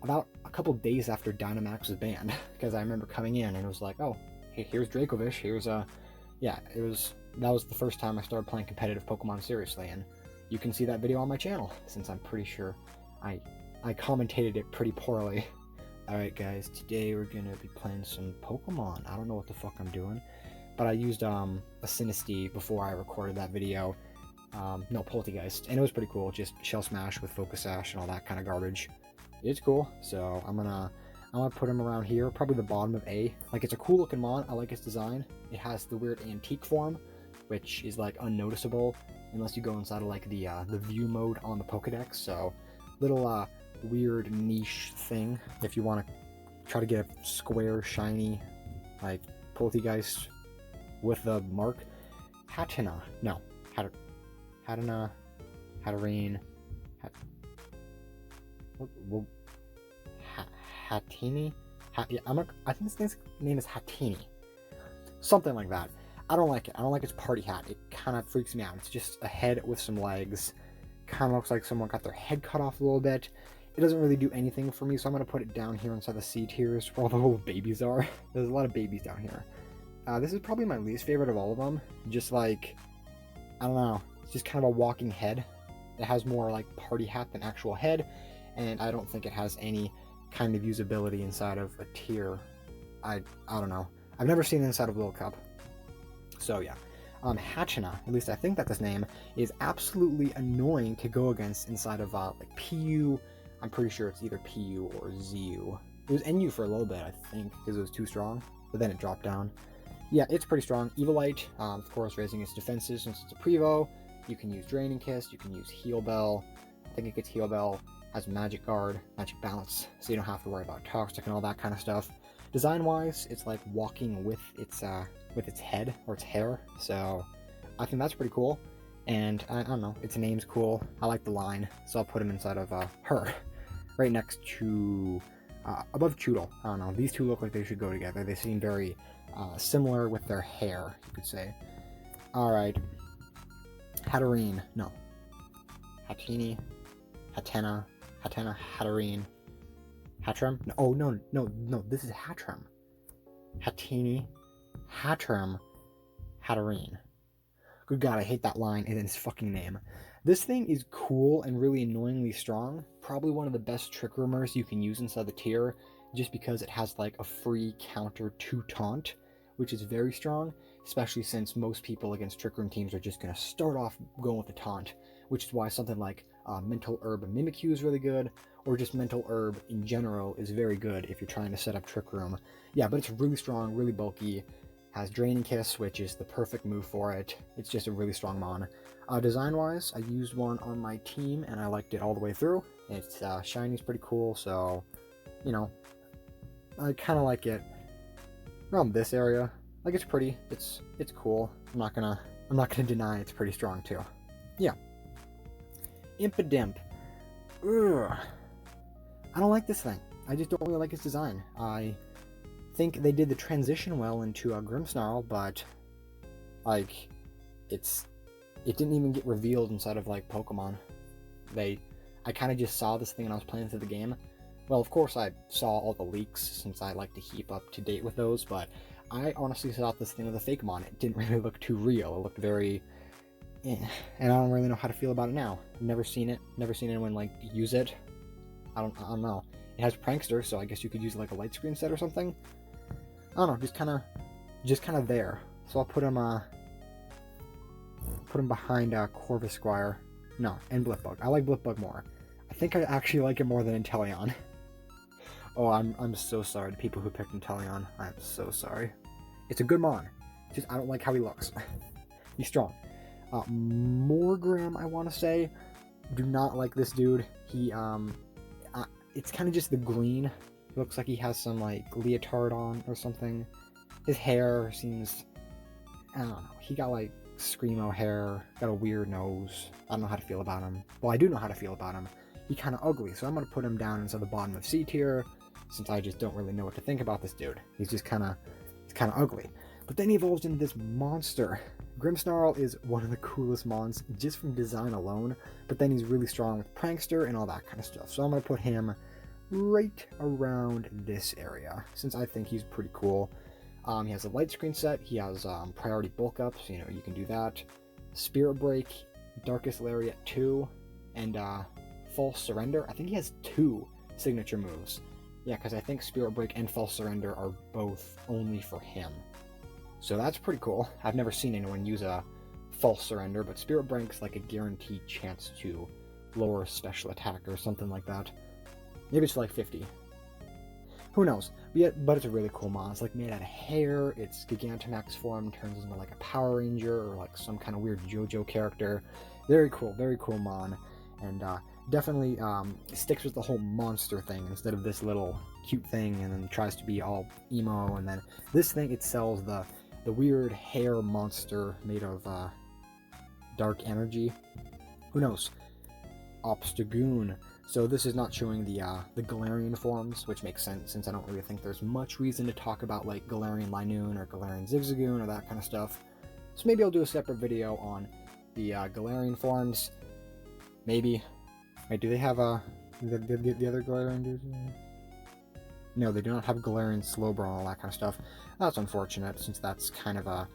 about a couple days after Dynamax was banned, because I remember coming in and it was like, oh, here's Dracovish, here's yeah, that was the first time I started playing competitive Pokemon seriously, and you can see that video on my channel, since I'm pretty sure I commentated it pretty poorly. Alright guys, today we're gonna be playing some Pokemon. I don't know what the fuck I'm doing, but I used a Sinistea before I recorded that video. No, Poltegeist, and it was pretty cool, just Shell Smash with Focus Sash and all that kind of garbage. It's cool, so I'm gonna put him around here, probably the bottom of A. Like, it's a cool looking Mon, I like its design. It has the weird antique form, which is like unnoticeable unless you go inside of like the view mode on the Pokedex, so little weird niche thing if you want to try to get a square shiny like Poltegeist with the mark. Hatena, no, Hatena, Hatterene, Hatini, yeah, I think this thing's name is Hatini, something like that. I don't like it. I don't like its party hat. It kind of freaks me out. It's just a head with some legs. Kind of looks like someone got their head cut off a little bit. It doesn't really do anything for me, so I'm going to put it down here inside the C tiers where all the little babies are. There's a lot of babies down here. This is probably my least favorite of all of them. Just like, I don't know, it's just kind of a walking head. It has more like party hat than actual head, and I don't think it has any kind of usability inside of a tier. I don't know. I've never seen it inside of Lil Cup. So yeah. Hatchina, at least I think that's his name, is absolutely annoying to go against inside of like PU. I'm pretty sure it's either PU or ZU. It was NU for a little bit, I think, because it was too strong, but then it dropped down. Yeah, it's pretty strong. Evilite, of course, raising its defenses since it's a Prevo. You can use Draining Kiss, you can use Heal Bell. I think it gets Heal Bell, has Magic Guard, Magic Balance, so you don't have to worry about Toxic and all that kind of stuff. Design-wise, it's like walking with its head or its hair, so I think that's pretty cool. And I don't know, its name's cool. I like the line, so I'll put him inside of her, right next to above Choodle. I don't know, these two look like they should go together. They seem very similar with their hair, you could say. Alright, Hatterene, no, Hatini, Hatena, Hatterene, Hattrem? No, oh, no, this is Hattrem. Hatini, Hattrem, Hatterene. Good God, I hate that line and its fucking name. This thing is cool and really annoyingly strong. Probably one of the best Trick Roomers you can use inside the tier, just because it has like a free counter to Taunt, which is very strong, especially since most people against Trick Room teams are just going to start off going with the Taunt, which is why something like Mental Herb Mimikyu is really good, or just Mental Herb in general is very good if you're trying to set up Trick Room. Yeah, but it's really strong, really bulky, has Draining Kiss, which is the perfect move for it. It's just a really strong Mon. Design-wise, I used one on my team, and I liked it all the way through. It's shiny's pretty cool, so, you know, I kind of like it around this area. Like, it's pretty, it's cool. I'm not gonna deny it's pretty strong too. Yeah. Infidemp. Ugh. I don't like this thing. I just don't really like its design. I think they did the transition well into a Grimmsnarl, but like it didn't even get revealed inside of like Pokemon. I kind of just saw this thing when I was playing through the game. Well, of course I saw all the leaks since I like to keep up to date with those, but I honestly thought this thing was a fake mon. It didn't really look too real. It looked very and I don't really know how to feel about it now. Never seen it. Never seen anyone like use it. I don't know. It has Prankster, so I guess you could use like a light screen set or something. I don't know, just kind of there. So I'll put him behind Corvisquire. No, and Blipbug. I like Blipbug more. I think I actually like it more than Inteleon. Oh, I'm so sorry to people who picked Inteleon. I'm so sorry. It's a good mon. Just I don't like how he looks. He's strong. Morgram, I want to say. Do not like this dude. He it's kind of just the green. He looks like he has some like leotard on or something. His hair seems, I don't know. He got like Screamo hair, got a weird nose. I don't know how to feel about him. Well, I do know how to feel about him. He's kind of ugly, so I'm going to put him down inside the bottom of C tier, since I just don't really know what to think about this dude. He's just kind of ugly. But then he evolves into this monster. Grimmsnarl is one of the coolest mons, just from design alone, but then he's really strong with Prankster and all that kind of stuff. So I'm going to put him right around this area, since I think he's pretty cool. He has a light screen set, he has priority bulk ups, you can do that. Spirit Break, Darkest Lariat 2, and False Surrender. I think he has 2 signature moves. Yeah, because I think Spirit Break and False Surrender are both only for him. So that's pretty cool. I've never seen anyone use a False Surrender, but Spirit Break's like a guaranteed chance to lower special attack or something like that. Maybe it's like 50. Who knows? But it's a really cool mon. It's like made out of hair. Its Gigantamax form turns into like a Power Ranger or like some kind of weird JoJo character. Very cool mon. And definitely sticks with the whole monster thing instead of this little cute thing and then tries to be all emo. And then this thing, it sells the weird hair monster made of dark energy. Who knows? Obstagoon. So this is not showing the Galerion forms, which makes sense since I don't really think there's much reason to talk about like Galerion Linoon or Galerion Zigzagoon or that kind of stuff. So maybe I'll do a separate video on the Galerion forms. Maybe. Wait, do they have the other Galerion dudes? No, they do not have Galerion Slowbro and all that kind of stuff. That's unfortunate, since that's kind of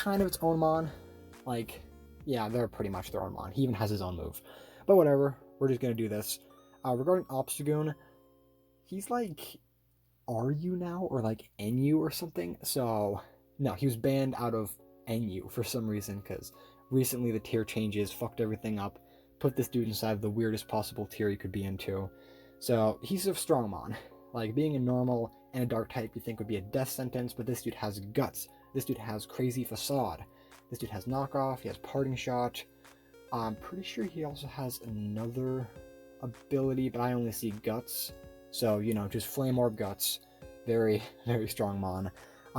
its own mon. Like, yeah, they're pretty much their own mon. He even has his own move. But whatever, we're just gonna do this. Regarding Obstagoon, he's like RU now, or like NU or something. So, no, he was banned out of NU for some reason, because recently the tier changes fucked everything up, put this dude inside the weirdest possible tier he could be into. So, he's a strong mon. Like, being a normal and a dark type you think would be a death sentence, but this dude has guts. This dude has crazy facade. This dude has knockoff, he has parting shot. I'm pretty sure he also has another ability, but I only see guts. So, just Flame Orb Guts. Very, very strong mon.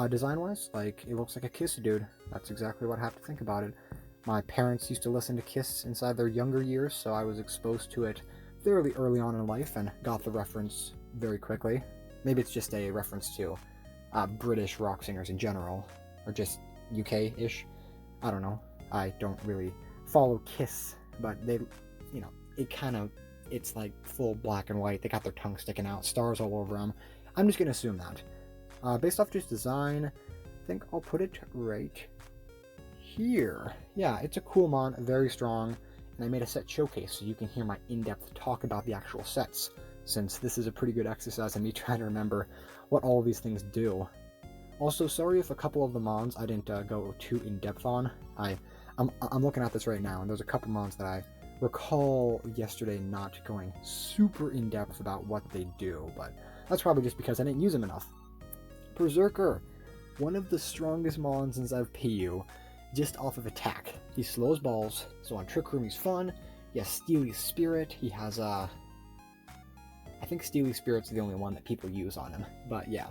Design-wise, like, it looks like a Kiss dude. That's exactly what I have to think about it. My parents used to listen to Kiss inside their younger years, so I was exposed to it fairly early on in life and got the reference very quickly. Maybe it's just a reference to British rock singers in general, or just UK-ish. I don't know. I don't really follow Kiss, but they, it's like full black and white. They got their tongue sticking out, stars all over them. I'm just gonna assume that. Based off just design, I think I'll put it right here. Yeah, it's a cool mon, very strong, and I made a set showcase so you can hear my in-depth talk about the actual sets, since this is a pretty good exercise in me trying to remember what all of these things do. Also, sorry if a couple of the mons I didn't go too in-depth on. I'm looking at this right now, and there's a couple mons that I recall yesterday not going super in-depth about what they do, but that's probably just because I didn't use them enough. Berserker, one of the strongest mons inside of PU, just off of attack. He slows balls, so on Trick Room he's fun. He has Steely Spirit, he has I think Steely Spirit's the only one that people use on him, but yeah,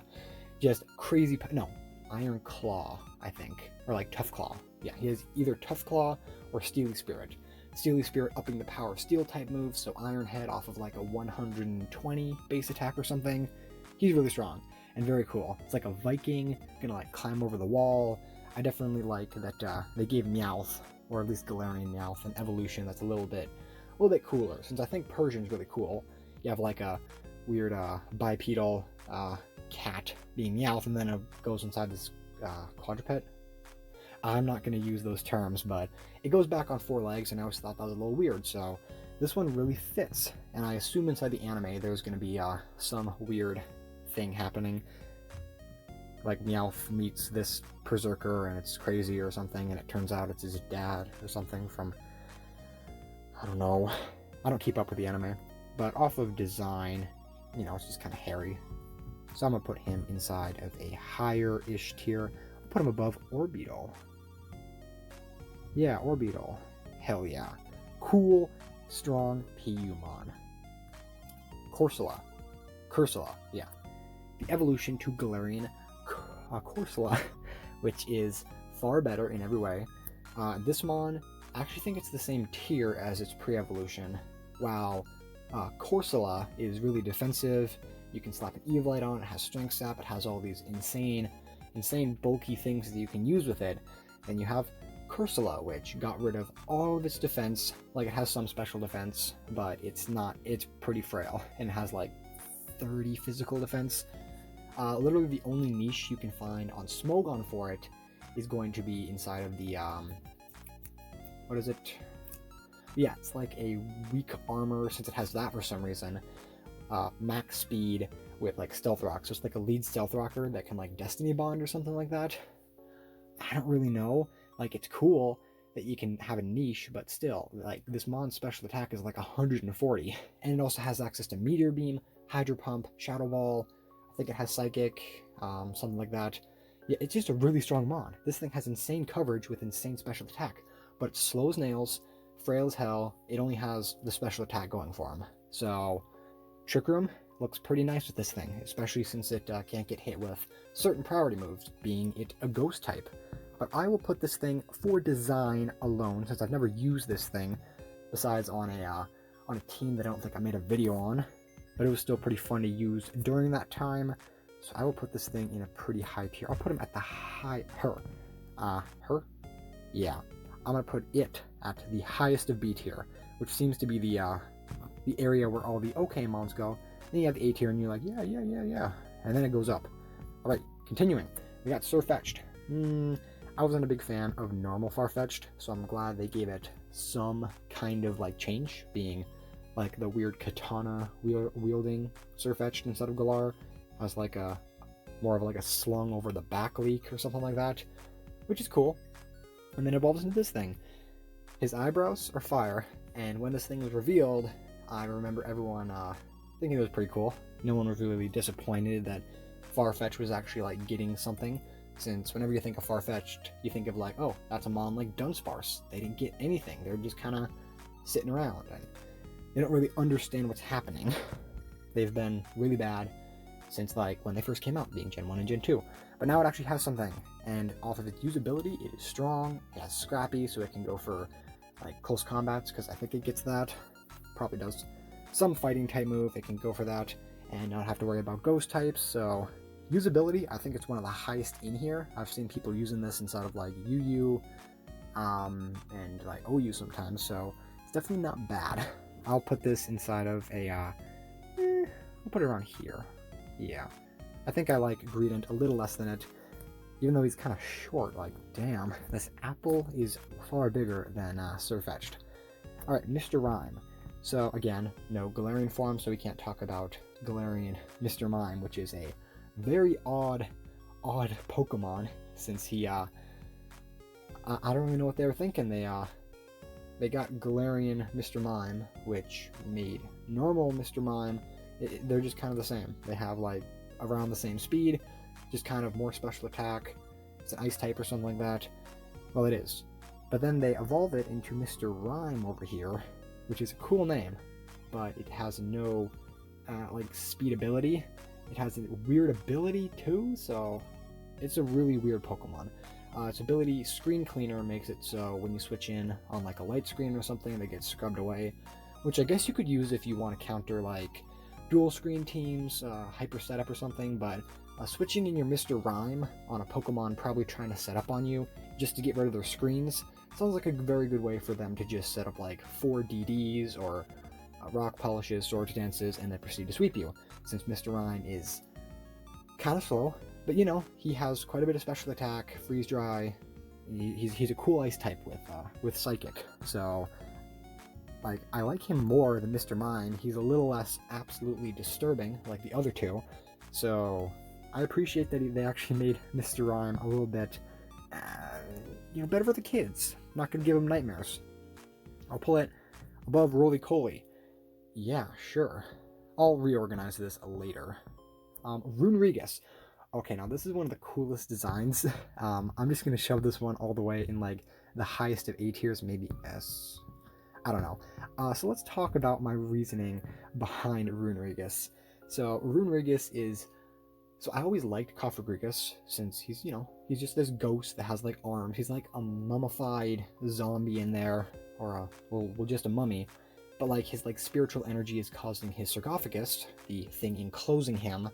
just crazy, no, Iron Claw, I think, or like Tough Claw. Yeah, he has either Tough Claw or Steely Spirit. Steely Spirit upping the power of Steel type moves, so Iron Head off of like a 120 base attack or something. He's really strong. and very cool. It's like a Viking, gonna like climb over the wall. I definitely like that they gave Meowth, or at least Galerion Meowth, an evolution that's a little bit cooler, since I think Persian's really cool. You have like a weird bipedal cat being Meowth, and then it goes inside this quadruped. I'm not going to use those terms, but it goes back on 4 legs, and I always thought that was a little weird, so this one really fits. And I assume inside the anime there's going to be some weird thing happening, like Meowth meets this Berserker and it's crazy or something, and it turns out it's his dad or something from, I don't know, I don't keep up with the anime, but off of design, you know, it's just kind of hairy. So I'm going to put him inside of a higher-ish tier. I'll put him above Orbeetle. Yeah, Orbeetle. Hell yeah. Cool, strong PUmon. Cursula, yeah. The evolution to Galerion Cursula, which is far better in every way. This Mon, I actually think it's the same tier as its pre-evolution, while Cursula is really defensive. You can slap an Evilite on, it has Strength Sap, it has all these insane bulky things that you can use with it. Then you have Cursula, which got rid of all of its defense. Like, it has some special defense, but it's pretty frail, and it has like 30 physical defense. Literally the only niche you can find on Smogon for it is going to be inside of the, what is it? Yeah, it's like a weak armor, since it has that for some reason. Max speed with like Stealth Rock, so it's like a lead Stealth Rocker that can like Destiny Bond or something like that. I don't really know. Like, it's cool that you can have a niche, but still, like, this Mon's special attack is like 140, and it also has access to Meteor Beam, Hydro Pump, Shadow Ball. I think it has Psychic, something like that. Yeah, it's just a really strong Mon. This thing has insane coverage with insane special attack, but it's slow as nails, frail as hell. It only has the special attack going for him. So Trick Room looks pretty nice with this thing, especially since it can't get hit with certain priority moves, being it a ghost type. But I will put this thing for design alone, since I've never used this thing, besides on a team that I don't think I made a video on, but it was still pretty fun to use during that time. So I will put this thing in a pretty high tier. I'll put him at the her? Yeah. I'm going to put it at the highest of B tier, which seems to be the area where all the okay mons go. Then you have the A tier, and you're like, yeah. And then it goes up. Alright, continuing. We got Sirfetch'd. I wasn't a big fan of normal Farfetch'd, so I'm glad they gave it some kind of like change, being like the weird katana wielding Sirfetch'd instead of Galar as like a more of like a slung over the back leak or something like that, which is cool. And then evolves into this thing. His eyebrows are fire, and when this thing was revealed, I remember everyone thinking it was pretty cool. No one was really disappointed that Farfetch'd was actually like getting something, since whenever you think of Farfetch'd, you think of like, oh, that's a Mon like Dunsparce. They didn't get anything. They're just kind of sitting around, and they don't really understand what's happening. They've been really bad since like when they first came out, being Gen 1 and Gen 2. But now it actually has something, and off of its usability, it is strong, it has Scrappy, so it can go for like close combats, because I think it gets that. Probably does. Some fighting type move, it can go for that, and not have to worry about ghost types, so usability, I think it's one of the highest in here. I've seen people using this inside of like UU, and like OU sometimes, so it's definitely not bad. I'll put this inside of a, I'll put it around here. Yeah. I think I like Greedent a little less than it, even though he's kind of short. Like, damn, this apple is far bigger than Sirfetch'd. Alright, Mr. Rime. So, again, no Galarian form, so we can't talk about Galerion Mr. Mime, which is a very odd Pokemon, since he, I don't really know what they were thinking. They got Galerion Mr. Mime, which made normal Mr. Mime, they're just kind of the same. They have, like, around the same speed, just kind of more special attack. It's an ice type or something like that. Well, it is. But then they evolve it into Mr. Rime over here, which is a cool name, but it has no, like, speed ability. It has a weird ability, too, so it's a really weird Pokemon. Its ability, Screen Cleaner, makes it so when you switch in on, like, a light screen or something, they get scrubbed away, which I guess you could use if you want to counter, like, dual screen teams, hyper setup or something, but switching in your Mr. Rime on a Pokemon probably trying to set up on you just to get rid of their screens sounds like a very good way for them to just set up like 4 DDs or rock polishes, sword dances, and then proceed to sweep you, since Mr. Rime is kind of slow, but you know, he has quite a bit of special attack, freeze dry. He's a cool ice type with psychic, so like I like him more than Mr. Mime. He's a little less absolutely disturbing like the other two, so I appreciate that they actually made Mr. Rime a little bit better for the kids. Not gonna give him nightmares. I'll pull it above Roly Coly. Yeah, sure. I'll reorganize this later. Runrigus. Okay, now this is one of the coolest designs. I'm just going to shove this one all the way in like the highest of A tiers, maybe S. I don't know. So let's talk about my reasoning behind Runrigus. So Runrigus is... So I always liked Cofagrigus since he's, he's just this ghost that has like arms. He's like a mummified zombie in there, or just a mummy. But like his like spiritual energy is causing his sarcophagus, the thing enclosing him,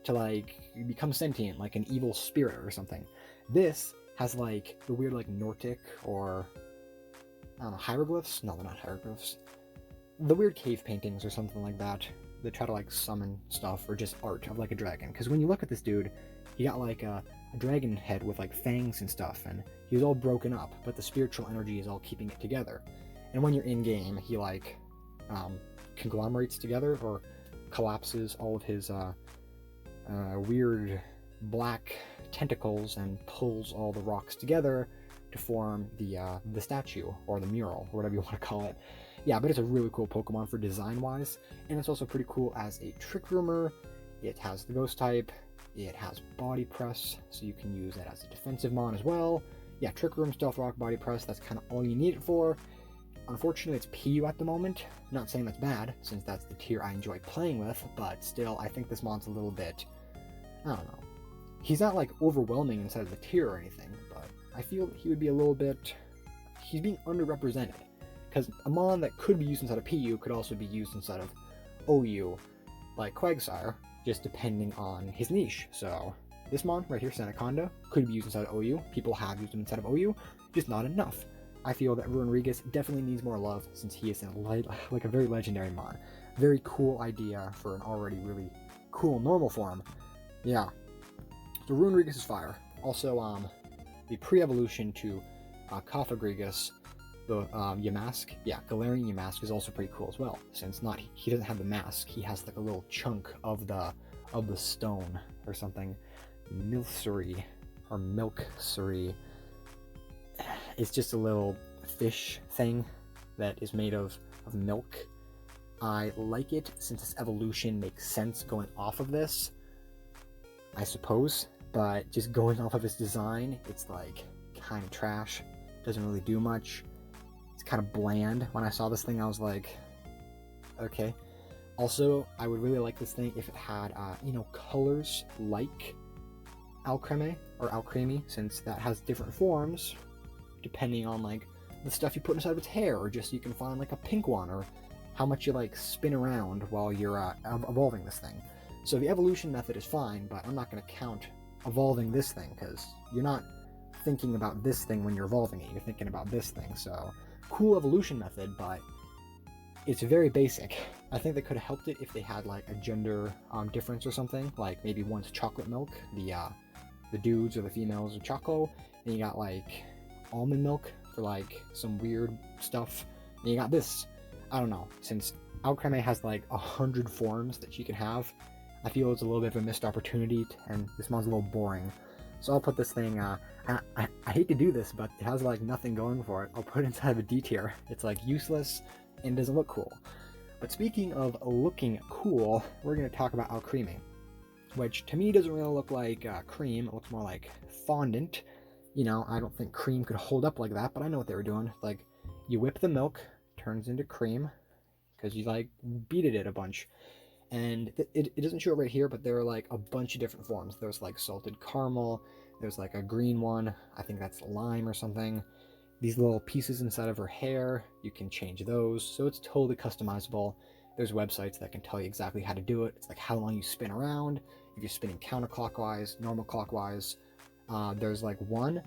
to like become sentient, like an evil spirit or something. This has like the weird like Nordic or I don't know, hieroglyphs? No, they're not hieroglyphs. The weird cave paintings or something like that that try to like summon stuff, or just art of like a dragon. Because when you look at this dude, he got like a dragon head with like fangs and stuff, and he's all broken up, but the spiritual energy is all keeping it together. And when you're in game, he like conglomerates together or collapses all of his weird black tentacles and pulls all the rocks together to form the statue or the mural or whatever you want to call it. Yeah, but it's a really cool Pokemon for design wise, and it's also pretty cool as a Trick Roomer. It has the Ghost type, it has Body Press, so you can use it as a defensive mon as well. Yeah, Trick Room, Stealth Rock, Body Press, that's kind of all you need it for. Unfortunately, it's PU at the moment. Not saying that's bad, since that's the tier I enjoy playing with, but still, I think this mon's a little bit, I don't know. He's not like overwhelming inside of the tier or anything, but I feel he would be a little bit, he's being underrepresented. Because a mon that could be used inside of PU could also be used inside of OU, like Quagsire, just depending on his niche. So this mon right here, Anaconda, could be used inside of OU. People have used him inside of OU, just not enough. I feel that Runrigus definitely needs more love since he is like a very legendary mon. Very cool idea for an already really cool normal form. Yeah. So Runrigus is fire. Also, the pre-evolution to Cofagrigus, the Yamask, yeah, Galerion Yamask is also pretty cool as well. Since he doesn't have the mask, he has like a little chunk of the stone or something. Milcery or Milkcery. It's just a little fish thing that is made of milk. I like it since its evolution makes sense going off of this, I suppose, but just going off of its design, it's like kind of trash. Doesn't really do much. It's kind of bland. When I saw this thing, I was like, okay. Also, I would really like this thing if it had, colors like Alcremie or Alcremie, since that has different forms depending on like the stuff you put inside of its hair, or just you can find like a pink one, or how much you like spin around while you're evolving this thing. So the evolution method is fine, but I'm not going to count evolving this thing, because you're not thinking about this thing when you're evolving it, you're thinking about this thing. So cool evolution method, but it's very basic. I think they could have helped it if they had like a gender difference or something, like maybe one's chocolate milk, the dudes or the females are choco, and you got like almond milk for like some weird stuff, and you got this. I don't know, since Alcremie has like 100 forms that she can have, I feel it's a little bit of a missed opportunity, and this one's a little boring. So I'll put this thing, I hate to do this, but it has like nothing going for it. I'll put it inside of a D tier. It's like useless and doesn't look cool. But speaking of looking cool, we're going to talk about Alcremie, which to me doesn't really look like cream. It looks more like fondant. I don't think cream could hold up like that, but I know what they were doing. Like, you whip the milk, turns into cream, because you like beated it a bunch. And it doesn't show it right here, but there are like a bunch of different forms. There's like salted caramel, there's like a green one, I think that's lime or something. These little pieces inside of her hair, you can change those, so it's totally customizable. There's websites that can tell you exactly how to do it. It's like how long you spin around. if you're spinning counterclockwise, normal clockwise. There's like one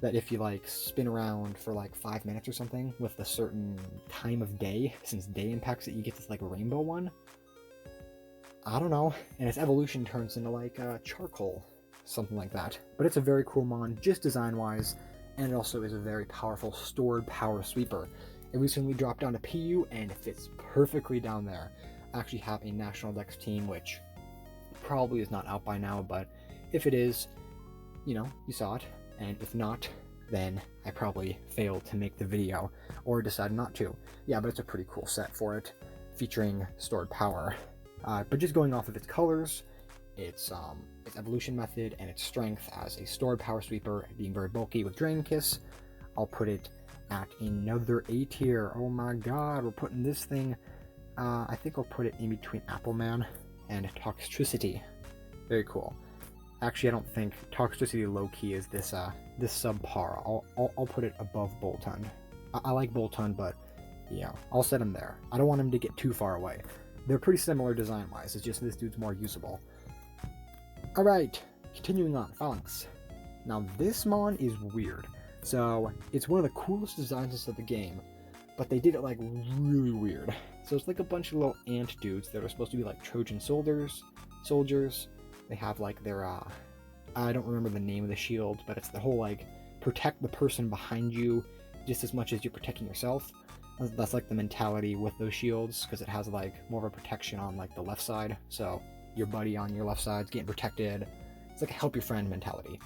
that if you like spin around for like 5 minutes or something with a certain time of day, since day impacts it, you get this like rainbow one. I don't know, and its evolution turns into like charcoal, something like that. But it's a very cool mon, just design-wise, and it also is a very powerful stored power sweeper. It recently dropped down to PU, and it fits perfectly down there. I actually have a National Dex team, which probably is not out by now, but if it is, you know, you saw it, and if not, then I probably failed to make the video, or decided not to. Yeah, but it's a pretty cool set for it, featuring stored power. But just going off of its colors, its evolution method, and its strength as a stored power sweeper, being very bulky with Drain Kiss, I'll put it at another A tier. Oh my god, we're putting this thing, I think I'll put it in between Appleman and Toxtricity. Very cool. Actually, I don't think Toxtricity low-key is this subpar. I'll put it above Bolton. I like Bolton, but yeah, I'll set him there. I don't want him to get too far away. They're pretty similar design-wise, it's just this dude's more usable. Alright, continuing on, Phalanx. Now this mon is weird. So, it's one of the coolest designs of the game, but they did it like really weird. So it's like a bunch of little ant dudes that are supposed to be like Trojan soldiers. They have like their, I don't remember the name of the shield, but it's the whole like, protect the person behind you just as much as you're protecting yourself. That's like the mentality with those shields, because it has like more of a protection on like the left side, so your buddy on your left side's getting protected. It's like a help your friend mentality.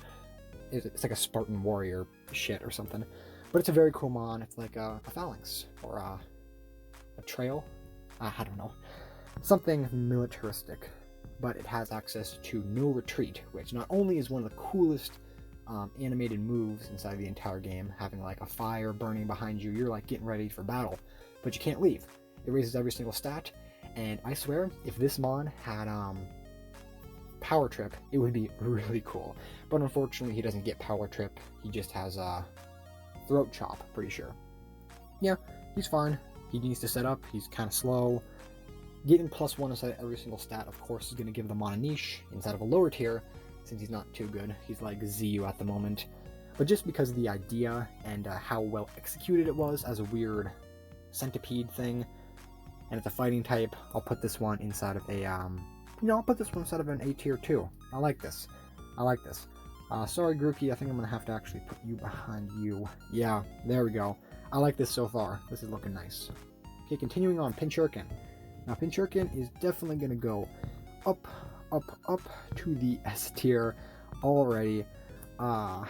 It's like a Spartan warrior shit or something. But it's a very cool mon. It's like a phalanx, or a trail. I don't know. Something militaristic. But it has access to no retreat, which not only is one of the coolest animated moves inside the entire game, having like a fire burning behind you, you're like getting ready for battle, but you can't leave. It raises every single stat, and I swear, if this mon had Power Trip, it would be really cool. But unfortunately, he doesn't get Power Trip. He just has Throat Chop, pretty sure. Yeah, he's fine. He needs to set up. He's kind of slow. Getting +1 inside every single stat, of course, is going to give the mon a niche inside of a lower tier, since he's not too good. He's like ZU at the moment. But just because of the idea and how well executed it was as a weird centipede thing, and it's a fighting type, I'll put this one inside of a, I'll put this one inside of an A tier too. I like this. Sorry, Grookey, I think I'm going to have to actually put you behind you. Yeah, there we go. I like this so far. This is looking nice. Okay, continuing on, Pinchurkin. Now, Pinchurkin is definitely going to go up to the S tier already. I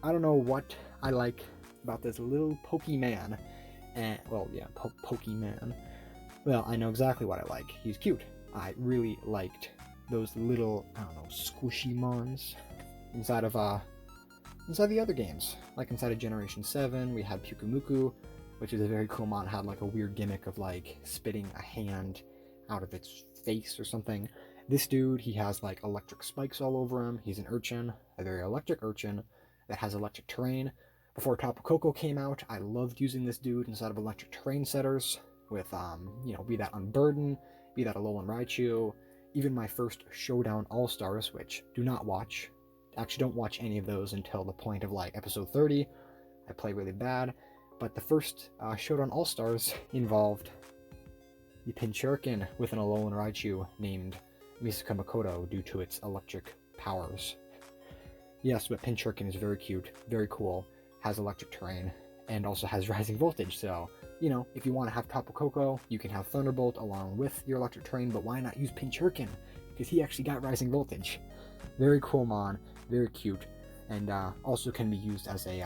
don't know what I like about this little Pokemon. And, well, yeah, Pokemon. Well, I know exactly what I like. He's cute. I really liked those little, I don't know, squishy mons inside of the other games. Like inside of Generation 7, we had Pyukumuku, which is a very cool mon. It had like a weird gimmick of like spitting a hand out of its face or something. This dude, he has like electric spikes all over him. He's an urchin, a very electric urchin that has electric terrain. Before Tapu Koko came out, I loved using this dude inside of electric terrain setters with, be that Unburden, be that Alolan Raichu, even my first Showdown All-Stars, which do not watch. Actually, don't watch any of those until the point of like episode 30. I play really bad. But the first Showdown All-Stars involved the Pinchurkin with an Alolan Raichu named Misaka Makoto due to its electric powers. Yes, but Pinchurkin is very cute, very cool, has electric terrain, and also has rising voltage, so, if you want to have Tapu Koko, you can have Thunderbolt along with your electric terrain, but why not use Pinchurkin? Because he actually got rising voltage. Very cool mon, very cute, and also can be used as a,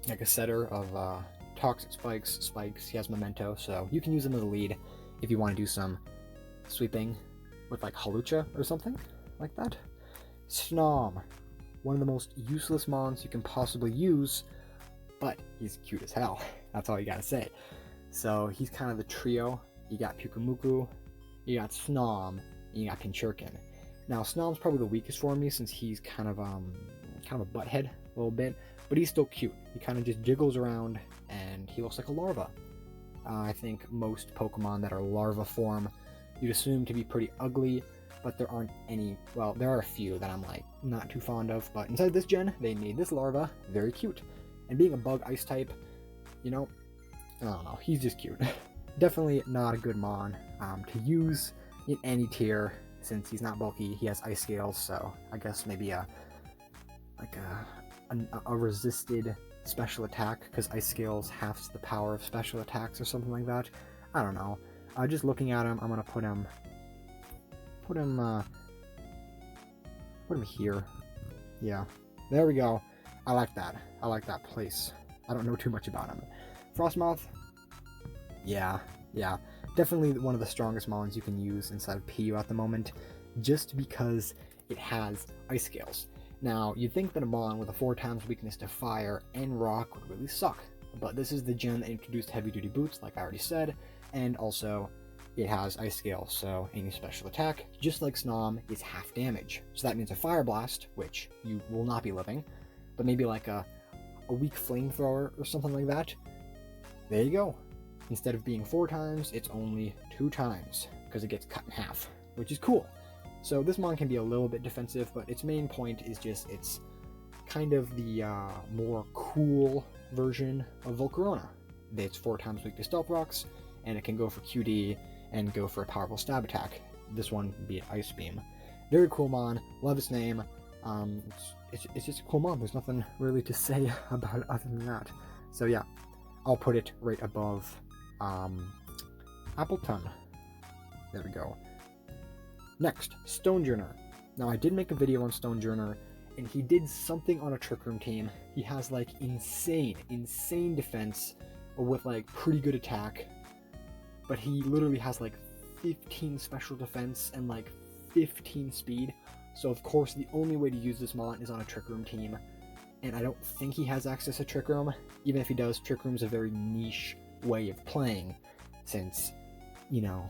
like a setter of toxic spikes. He has Memento, so you can use him as a lead if you want to do some sweeping with like Halucha or something like that. Snom, one of the most useless mons you can possibly use, but he's cute as hell. That's all you gotta say. So he's kind of the trio. You got Pyukumuku, you got Snom, and you got Pinchurkin. Now Snom's probably the weakest for me since he's kind of a butthead a little bit, but he's still cute. He kind of just jiggles around and he looks like a larva. I think most Pokemon that are larva form you'd assume to be pretty ugly, but there aren't any, well, there are a few that I'm like not too fond of, but inside this gen, they made this larva very cute. And being a bug ice type, you know, I don't know, he's just cute. Definitely not a good mon to use in any tier, since he's not bulky. He has ice scales, so I guess maybe a resisted special attack, because ice scales halves the power of special attacks or something like that. I don't know. Just looking at him, I'm gonna put him here. Yeah, there we go. I like that. I like that place. I don't know too much about him. Frostmoth. Yeah. Definitely one of the strongest mons you can use inside of PU at the moment, just because it has ice scales. Now, you'd think that a mon with a 4x weakness to fire and rock would really suck, but this is the gen that introduced heavy duty boots, like I already said, and also it has ice scales, so any special attack, just like Snom, is half damage. So that means a fire blast, which you will not be living, but maybe like a weak flamethrower or something like that. There you go. Instead of being 4x, it's only 2x, because it gets cut in half, which is cool. So this mon can be a little bit defensive, but its main point is just it's kind of the more cool version of Volcarona. It's 4x weak to Stealth Rocks, and it can go for QD and go for a powerful stab attack. This one be it Ice Beam. Very cool mon, love its name. It's just a cool mon. There's nothing really to say about it other than that. So yeah, I'll put it right above Appleton. There we go. Next, Stonejourner. Now I did make a video on Stonejourner, and he did something on a Trick Room team. He has like insane defense with like pretty good attack, but he literally has like 15 special defense and like 15 speed. So of course the only way to use this mon is on a Trick Room team, and I don't think he has access to Trick Room. Even if he does, Trick Room's a very niche way of playing, since, you know,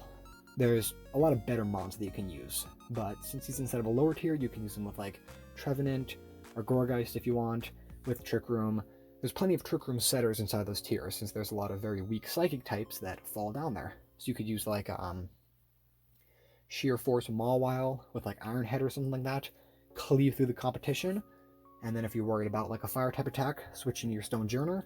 there's a lot of better mons that you can use. But since he's instead of a lower tier, you can use him with like Trevenant or Gorgeist if you want, with Trick Room. There's plenty of Trick Room setters inside those tiers, since there's a lot of very weak psychic types that fall down there. So you could use like a Sheer Force Mawile with like Iron Head or something like that, cleave through the competition, and then if you're worried about like a fire type attack, switch into your Stonejourner,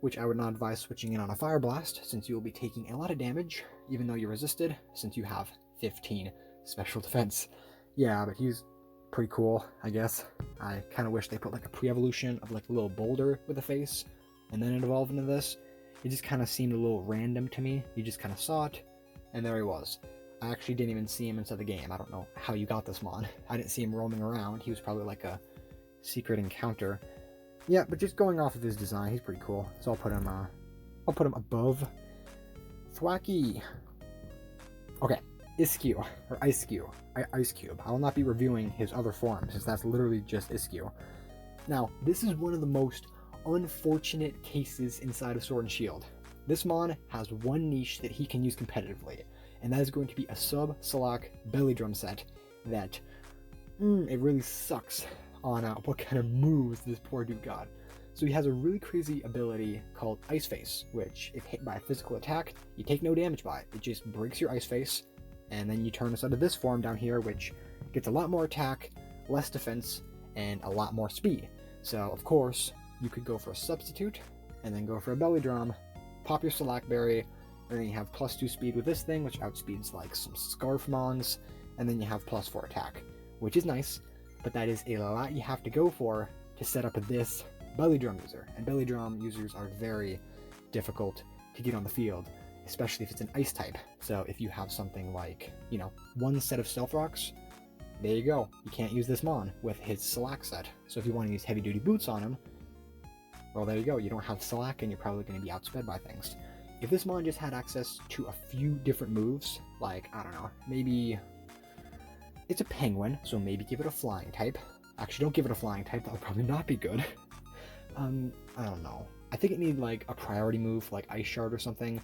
which I would not advise switching in on a Fire Blast, since you will be taking a lot of damage, even though you're resisted, since you have 15 special defense. Yeah, but he's pretty cool, I guess. I kind of wish they put like a pre-evolution of like a little boulder with a face, and then it evolved into this. It just kind of seemed a little random to me. You just kind of saw it, and there he was. I actually didn't even see him inside the game. I don't know how you got this mon. I didn't see him roaming around. He was probably like a secret encounter. Yeah, but just going off of his design, he's pretty cool. So I'll put him above Thwacky. Okay, Iskew, or Ice Cube. I will not be reviewing his other form, since that's literally just Iskew. Now, this is one of the most unfortunate cases inside of Sword and Shield. This mon has one niche that he can use competitively, and that is going to be a sub-Salak belly drum set that, it really sucks on what kind of moves this poor dude got. So he has a really crazy ability called Ice Face, which if hit by a physical attack, you take no damage by it. It just breaks your Ice Face, and then you turn inside of this form down here, which gets a lot more attack, less defense, and a lot more speed. So of course, you could go for a substitute, and then go for a belly drum, pop your Salakberry, and then you have +2 speed with this thing, which outspeeds like some Scarf Mons, and then you have +4 attack, which is nice, but that is a lot you have to go for to set up this belly drum user. And belly drum users are very difficult to get on the field, especially if it's an ice type. So if you have something like, you know, one set of Stealth Rocks, there you go. You can't use this mon with his Slack set. So if you want to use heavy duty boots on him, well, there you go. You don't have Slack, and you're probably going to be outsped by things. If this mon just had access to a few different moves, like, I don't know, maybe it's a penguin, so maybe give it a flying type. Actually, don't give it a flying type. That would probably not be good. I don't know. I think it needed like a priority move, like Ice Shard or something.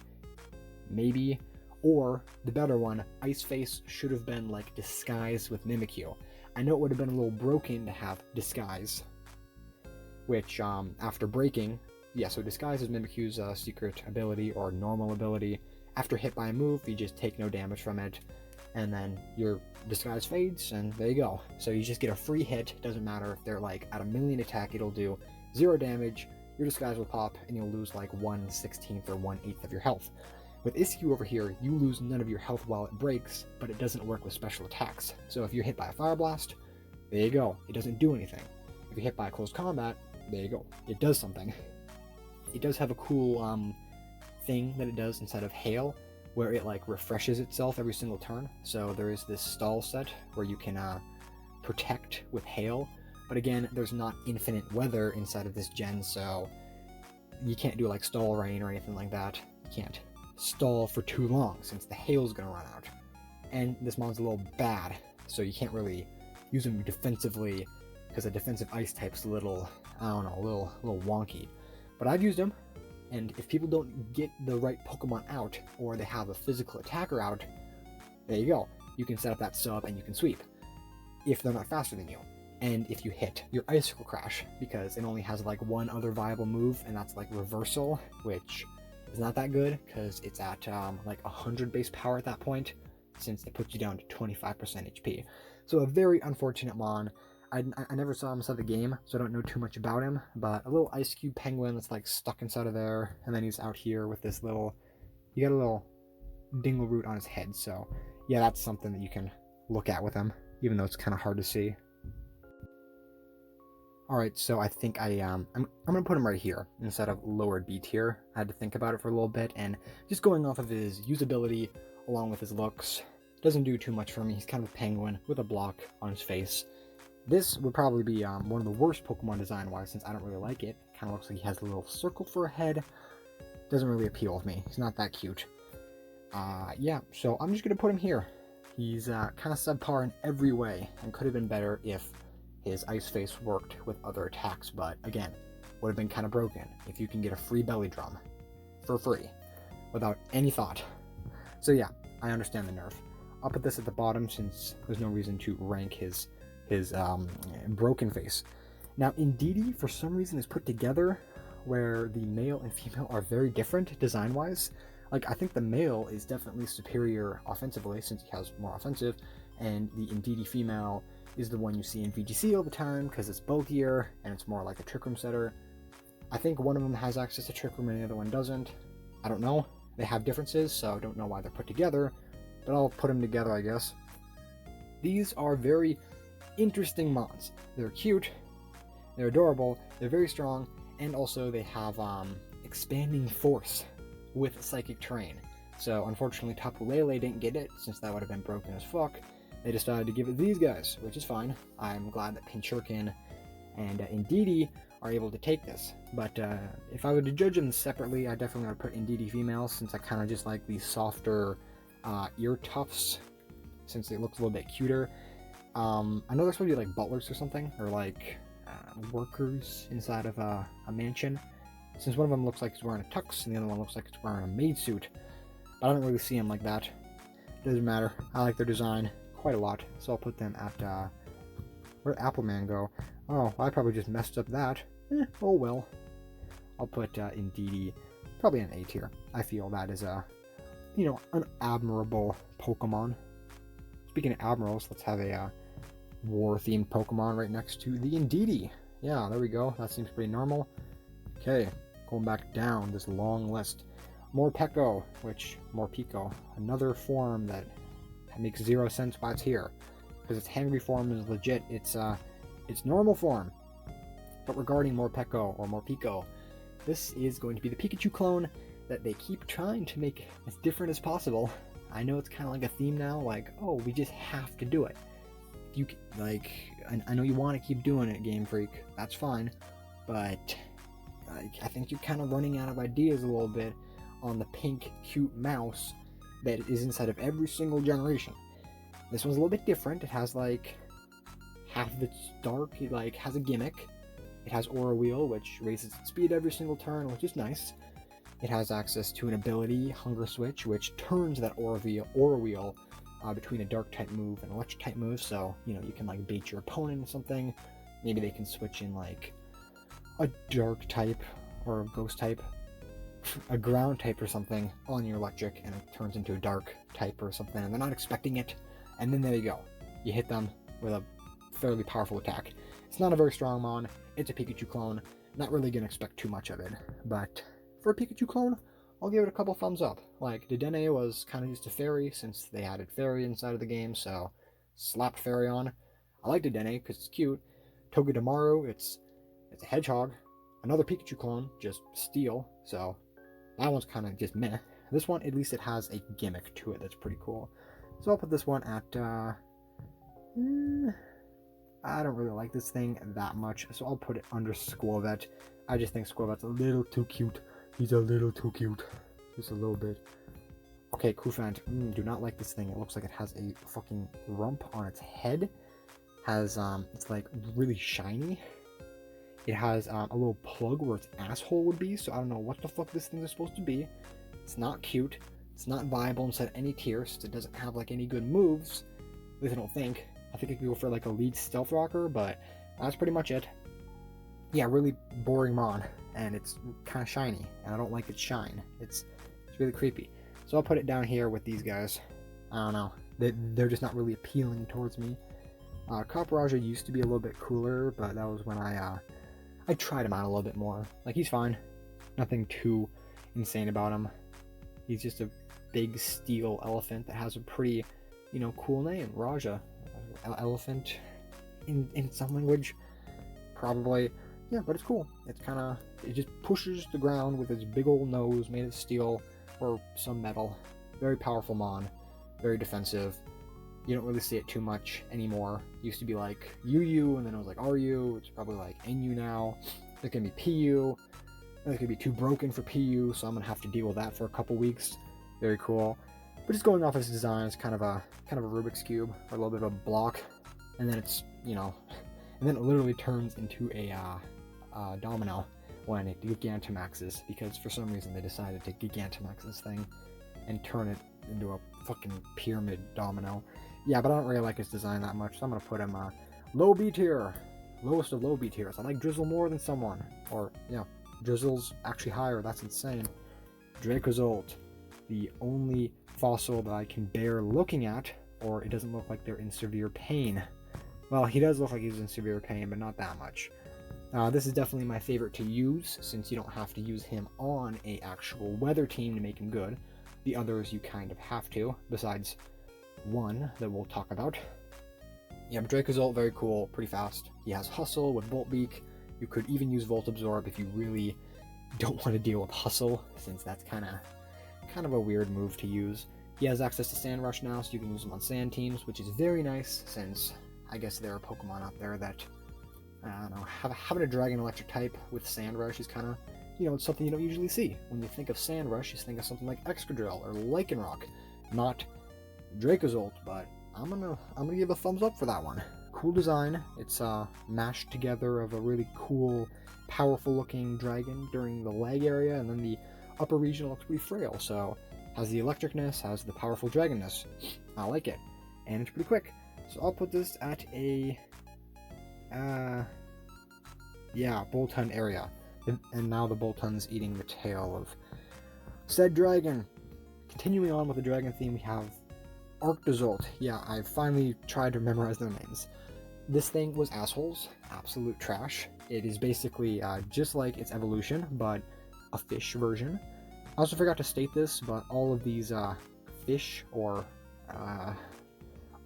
Maybe. Or, the better one, Ice Face should have been like Disguise with Mimikyu. I know it would have been a little broken to have Disguise, which, after breaking, yeah, so Disguise is Mimikyu's secret ability or normal ability. After hit by a move, you just take no damage from it. and then your disguise fades, and there you go. So you just get a free hit. Doesn't matter if they're like at a million attack, it'll do 0 damage, your disguise will pop, and you'll lose like 1/16 or 1/8 of your health. With Iscu over here, you lose none of your health while it breaks, but it doesn't work with special attacks. So if you're hit by a Fire Blast, there you go, it doesn't do anything. If you're hit by a close combat, there you go, it does something. It does have a cool thing that it does inside of Hail, where it like refreshes itself every single turn. So there is this stall set where you can protect with Hail, but again, there's not infinite weather inside of this gen, so you can't do like stall rain or anything like that. You can't stall for too long since the hail's gonna run out. And this mon's a little bad, so you can't really use him defensively because a defensive ice type's a little, I don't know, a little wonky. But I've used him, and if people don't get the right Pokemon out, or they have a physical attacker out, there you go. You can set up that sub and you can sweep, if they're not faster than you. And if you hit your Icicle Crash, because it only has like one other viable move, and that's like Reversal, which is not that good, because it's at like 100 base power at that point, since it puts you down to 25% HP. So a very unfortunate mon. I never saw him inside the game, so I don't know too much about him, but a little Ice Cube Penguin that's like stuck inside of there, and then he's out here with this little, he got a little dingle root on his head, so yeah, that's something that you can look at with him, even though it's kind of hard to see. Alright, so I think I'm gonna put him right here instead of lower B tier. I had to think about it for a little bit, and just going off of his usability along with his looks, doesn't do too much for me. He's kind of a penguin with a block on his face. This would probably be one of the worst Pokemon design-wise, since I don't really like it. Kind of looks like he has a little circle for a head. Doesn't really appeal with me. He's not that cute. Yeah, so I'm just gonna put him here. He's kind of subpar in every way, and could have been better if his Ice Face worked with other attacks, but again, would have been kind of broken if you can get a free Belly Drum for free without any thought. So yeah, I understand the nerf. I'll put this at the bottom since there's no reason to rank his broken face. Now Indeedee for some reason is put together where the male and female are very different design wise. Like I think the male is definitely superior offensively since he has more offensive, and the Indeedee female is the one you see in VGC all the time because it's bulkier and it's more like a Trick Room setter. I think one of them has access to Trick Room and the other one doesn't. I don't know. They have differences, so I don't know why they're put together, but I'll put them together, I guess. These are very interesting mons. They're cute, they're adorable, they're very strong, and also they have expanding force with Psychic Terrain. So unfortunately Tapu Lele didn't get it since that would have been broken as fuck. They decided to give it these guys, which is fine. I'm glad that Pinchurkin and Indeedee are able to take this. But if I were to judge them separately, I definitely would put Indeedee female, since I kind of just like these softer ear tufts, since it looks a little bit cuter. I know they're supposed to be like butlers or something, or like workers inside of a mansion. Since one of them looks like he's wearing a tux, and the other one looks like he's wearing a maid suit. But I don't really see him like that. Doesn't matter. I like their design quite a lot, so I'll put them at where'd Appleman go? Oh, I probably just messed up that. Oh well. I'll put Indeedee probably an A tier. I feel that is a, you know, an admirable Pokemon. Speaking of admirals, let's have a war-themed Pokemon right next to the Indeedee. Yeah, there we go. That seems pretty normal. Okay, going back down this long list. Morpeko, Morpeko, another form that makes 0 sense why it's here, because its hangry form is legit. It's normal form. But regarding Morpeko, this is going to be the Pikachu clone that they keep trying to make as different as possible. I know it's kind of like a theme now, like, oh, we just have to do it. You like, I know you want to keep doing it, Game Freak. That's fine, but like, I think you're kind of running out of ideas a little bit on the pink cute mouse that is inside of every single generation. This one's a little bit different. It has like half of its dark. It like has a gimmick. It has Aura Wheel, which raises its speed every single turn, which is nice. It has access to an ability, Hunger Switch, which turns that Aura Wheel between a Dark type move and Electric type move. So you know you can like bait your opponent or something. Maybe they can switch in like a Dark type or a Ghost type a ground type or something on your electric and it turns into a dark type or something and they're not expecting it, and then there you go. You hit them with a fairly powerful attack. It's not a very strong mon, it's a Pikachu clone, not really gonna expect too much of it, but for a Pikachu clone, I'll give it a couple thumbs up. Like, Dedenne was kind of just a fairy since they added fairy inside of the game, so slapped fairy on. I like Dedenne because it's cute. Togedemaru, it's a hedgehog. Another Pikachu clone, just steel, so that one's kind of just meh. This one, at least it has a gimmick to it that's pretty cool. So I'll put this one at, I don't really like this thing that much, so I'll put it under Squirvet. I just think Squirvet's a little too cute. He's a little too cute. Just a little bit. Okay, Kufant. Do not like this thing. It looks like it has a fucking rump on its head. Has, it's like really shiny. It has a little plug where its asshole would be, so I don't know what the fuck this thing is supposed to be. It's not cute. It's not viable inside any tier, since it doesn't have like any good moves. At least I don't think. I think it could go for like a lead stealth rocker, but that's pretty much it. Yeah, really boring mon, and it's kind of shiny, and I don't like its shine. It's really creepy. So I'll put it down here with these guys. I don't know. They're just not really appealing towards me. Copperajah used to be a little bit cooler, but that was when I tried him out a little bit more. Like, he's fine. Nothing too insane about him. He's just a big steel elephant that has a pretty, you know, cool name. Raja. Elephant in some language. Probably. Yeah, but it's cool. It's kind of, it just pushes the ground with its big old nose made of steel or some metal. Very powerful mon. Very defensive. You don't really see it too much anymore. It used to be like UU, and then it was like RU. It's probably like NU now. It can be PU. And it could be too broken for PU, so I'm gonna have to deal with that for a couple weeks. Very cool. But just going off its design, it's kind of a Rubik's Cube, or a little bit of a block, and then it's, you know, and then it literally turns into a domino when it Gigantamaxes, because for some reason they decided to Gigantamax this thing and turn it into a fucking pyramid domino. Yeah, but I don't really like its design that much, so I'm gonna put him low B tier, lowest of low B tiers. I like Drizzle more than someone, or yeah, Drizzle's actually higher. That's insane. Dracozolt, the only fossil that I can bear looking at, or it doesn't look like they're in severe pain. Well, he does look like he's in severe pain, but not that much. This is definitely my favorite to use, since you don't have to use him on a actual weather team to make him good. The others you kind of have to, besides one that we'll talk about. Yeah, but Dracozolt, very cool, pretty fast. He has Hustle with Volt Beak. You could even use Volt Absorb if you really don't want to deal with Hustle, since that's kind of a weird move to use. He has access to Sand Rush now, so you can use him on sand teams, which is very nice, since I guess there are Pokemon out there that, I don't know, having a Dragon Electric type with Sand Rush is kind of, you know, it's something you don't usually see. When you think of Sand Rush, you think of something like Excadrill or Lycanroc, not Dracozolt, but I'm gonna give a thumbs up for that one. Cool design. It's mashed together of a really cool, powerful looking dragon during the leg area, and then the upper region looks pretty frail, so has the electricness, has the powerful dragonness. I like it, and it's pretty quick. So I'll put this at a Bolton area. And now the Bolton's eating the tail of said dragon. Continuing on with the dragon theme, we have Arctozolt. Yeah, I finally tried to memorize their names. This thing was assholes. Absolute trash. It is basically just like its evolution, but a fish version. I also forgot to state this, but all of these fish, or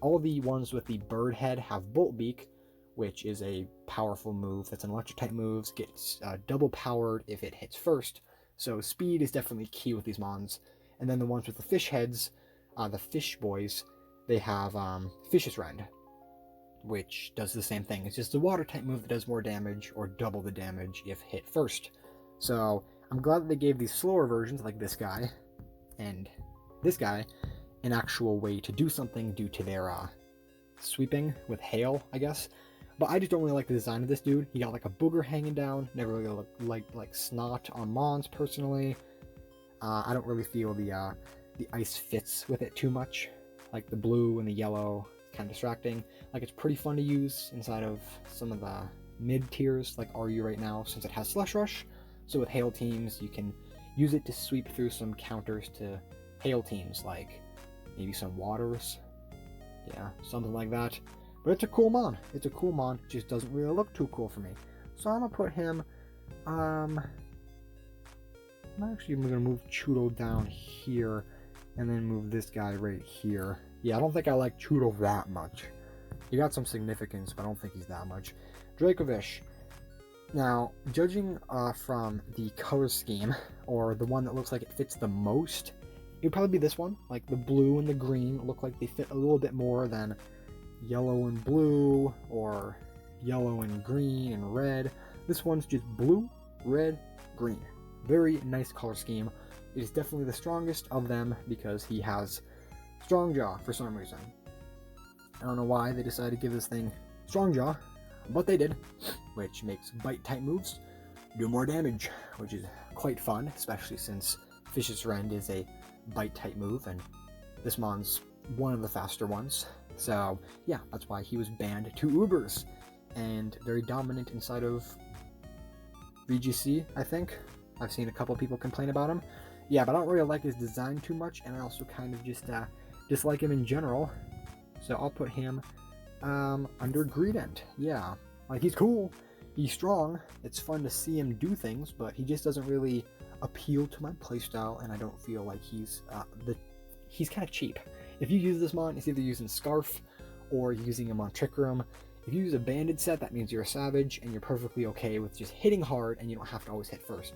all of the ones with the bird head have Bolt Beak, which is a powerful move. That's an electric type move. Gets double powered if it hits first. So speed is definitely key with these mons. And then the ones with the fish heads, the fish boys, they have Fish's Rend, which does the same thing. It's just a water type move that does more damage, or double the damage if hit first. So I'm glad that they gave these slower versions, like this guy and this guy, an actual way to do something due to their sweeping with hail, I guess. But I just don't really like the design of this dude. He got like a booger hanging down. Never really liked like snot on mons personally. I don't really feel the ice fits with it too much. Like the blue and the yellow, kind of distracting. Like, it's pretty fun to use inside of some of the mid tiers, like RU right now, since it has Slush Rush. So with hail teams, you can use it to sweep through some counters to hail teams, like maybe some waters. Yeah, something like that. But it's a cool mon. It's a cool mon. It just doesn't really look too cool for me. So I'm gonna put him. I'm actually gonna move Choodle down here, and then move this guy right here. Yeah, I don't think I like Choodle that much. He got some significance, but I don't think he's that much. Dracovish. Now, judging from the color scheme, or the one that looks like it fits the most, it would probably be this one. Like the blue and the green look like they fit a little bit more than yellow and blue, or yellow and green and red. This one's just blue, red, green. Very nice color scheme. It is definitely the strongest of them because he has Strong Jaw for some reason. I don't know why they decided to give this thing Strong Jaw, but they did, which makes bite type moves do more damage, which is quite fun, especially since Vicious Rend is a bite type move, and this mon's one of the faster ones. So yeah, that's why he was banned to Ubers, and very dominant inside of VGC, I think. I've seen a couple people complain about him. Yeah, but I don't really like his design too much, and I also kind of just dislike him in general. So I'll put him under Greedent. Yeah, like he's cool, he's strong, it's fun to see him do things, but he just doesn't really appeal to my playstyle, and I don't feel like he's kind of cheap. If you use this mon, it's either using Scarf or using him on Trick Room. If you use a banded set, that means you're a savage and you're perfectly okay with just hitting hard and you don't have to always hit first.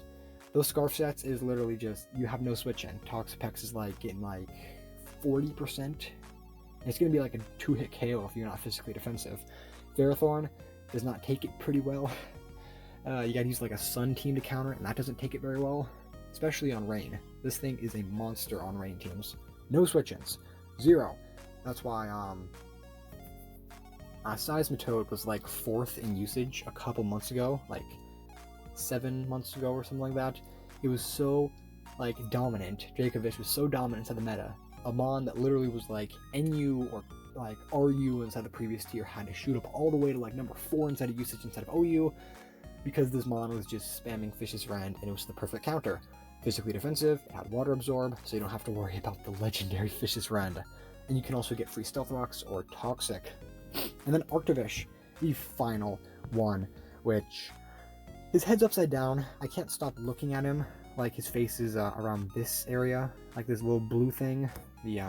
Those Scarf sets is literally just, you have no switch in. Toxapex is like getting like 40%. And it's going to be like a 2-hit KO if you're not physically defensive. Ferrothorn does not take it pretty well. You gotta use like a Sun team to counter it, and that doesn't take it very well. Especially on Rain. This thing is a monster on Rain teams. No switch-ins. 0. That's why Seismitoad was like 4th in usage a couple months ago, like 7 months ago or something like that. It was so like dominant. Dracovish was so dominant inside the meta. A mon that literally was like NU or like RU inside the previous tier had to shoot up all the way to like number 4 inside of usage instead of OU, because this mon was just spamming Vicious Rend, and it was the perfect counter. Physically defensive, it had Water Absorb, so you don't have to worry about the legendary Vicious Rend. And you can also get free Stealth Rocks or Toxic. And then Arctovish, the final one, which his head's upside down. I can't stop looking at him. Like his face is around this area, like this little blue thing. The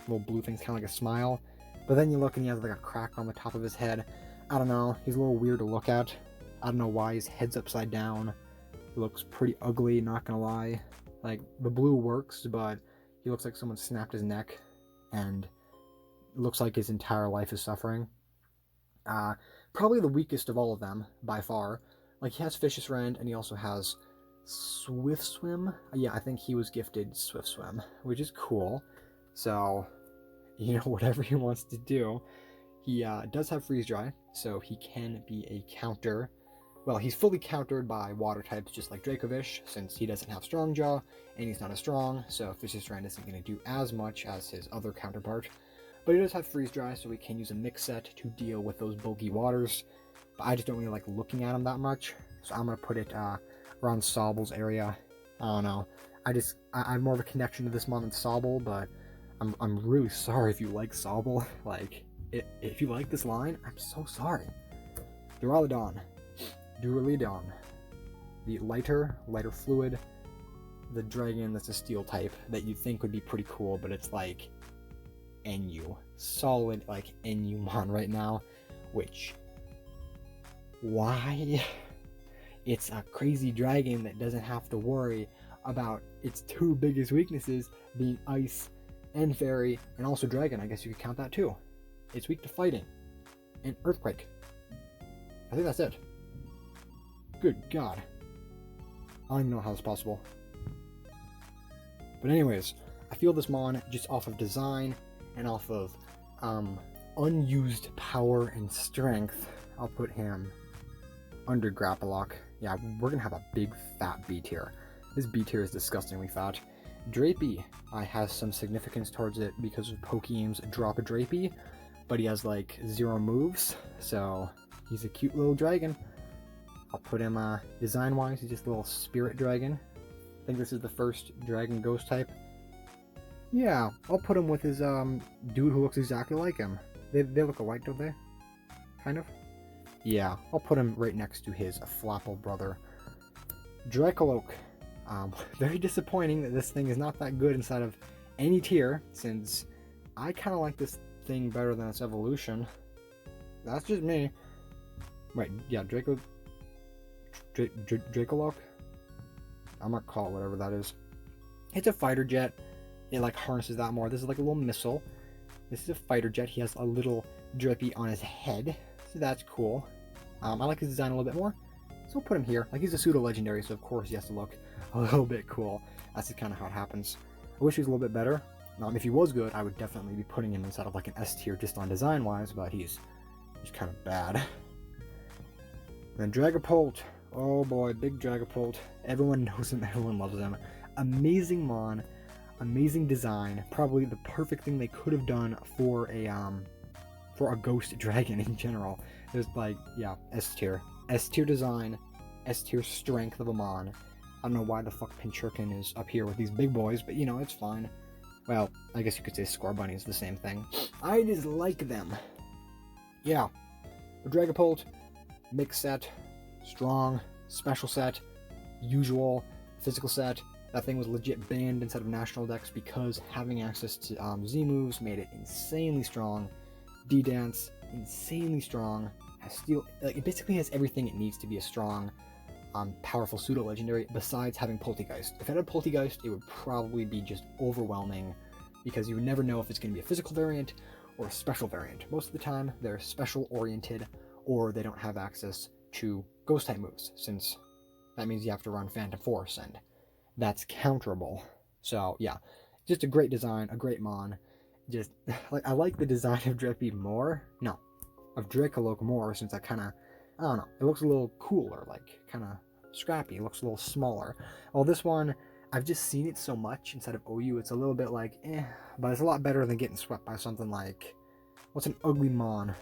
little blue thing's kind of like a smile. But then you look and he has like a crack on the top of his head. I don't know, he's a little weird to look at. I don't know why his head's upside down. He looks pretty ugly, not gonna lie. Like, the blue works, but he looks like someone snapped his neck, and it looks like his entire life is suffering. Probably the weakest of all of them, by far. Like, he has Vicious Rend, and he also has Swift Swim. Yeah, I think he was gifted Swift Swim, which is cool. So, you know, whatever he wants to do. He does have Freeze Dry, so he can be a counter. Well, he's fully countered by water types, just like Dracovish, since he doesn't have Strong Jaw, and he's not as strong, so Vicious Rend isn't going to do as much as his other counterpart. But he does have Freeze Dry, so we can use a mix set to deal with those bulky waters. But I just don't really like looking at him that much, so I'm going to put it around Sobble's area. I don't know. I have more of a connection to this mon than Sobble, but I'm really sorry if you like Sobble. Like, if you like this line, I'm so sorry. Duraludon. Duraludon. The lighter fluid, the dragon that's a steel type that you'd think would be pretty cool, but it's like NU. Solid, like, NU mon right now, which, why? It's a crazy dragon that doesn't have to worry about its 2 biggest weaknesses being Ice and Fairy, and also Dragon. I guess you could count that too. It's weak to fighting and Earthquake. I think that's it. Good God. I don't even know how that's possible. But anyways, I feel this mon, just off of design and off of unused power and strength, I'll put him under Grapplock. Yeah, we're gonna have a big fat B tier. This B tier is disgustingly fat. Drapey has some significance towards it because of Pokeaim's Drop a Drapey, but he has like 0 moves, so he's a cute little dragon. I'll put him design-wise, he's just a little spirit dragon think this is the first Dragon Ghost type. Yeah, I'll put him with his dude who looks exactly like him. They look alike, don't they? Kind of. Yeah, I'll put him right next to his Flapple brother. Dracoloak. Very disappointing that this thing is not that good inside of any tier, since I kind of like this thing better than its evolution. That's just me. Wait, yeah, Dracoloak? I'm gonna call it whatever that is. It's a fighter jet. It like harnesses that more. This is like a little missile. This is a fighter jet. He has a little drippy on his head, so that's cool. I like his design a little bit more, so we'll put him here. Like, he's a pseudo legendary, so of course he has to look a little bit cool. That's just kind of how it happens. I wish he was a little bit better. If he was good, I would definitely be putting him inside of like an S tier just on design wise, but he's kind of bad. Then Dragapolt. Oh boy, big Dragapolt. Everyone knows him, everyone loves him. Amazing mon. Amazing design, probably the perfect thing they could have done for a ghost dragon in general. There's like, yeah, S tier design, S tier strength of a mon. I don't know why the fuck Pinchurkin is up here with these big boys, but you know, it's fine. Well, I guess you could say Scorbunny is the same thing. I just like them. Yeah, the Dragapolt, mix set, strong, special set, usual, physical set. That thing was legit banned inside of National Dex because having access to Z moves made it insanely strong. D-Dance, insanely strong. Has steel, like, it basically has everything it needs to be a strong, powerful pseudo-legendary, besides having Poltegeist. If it had Poltegeist, it would probably be just overwhelming, because you would never know if it's going to be a physical variant or a special variant. Most of the time, they're special-oriented, or they don't have access to Ghost-type moves, since that means you have to run Phantom Force, and that's counterable. So yeah, just a great design, a great mon. Just like, I like the design of Dreppy more. No, of Dracoloak more, since I don't know, it looks a little cooler, like kind of scrappy. It looks a little smaller. Well, this one, I've just seen it so much inside of OU, it's a little bit like but it's a lot better than getting swept by something like, what's an ugly mon?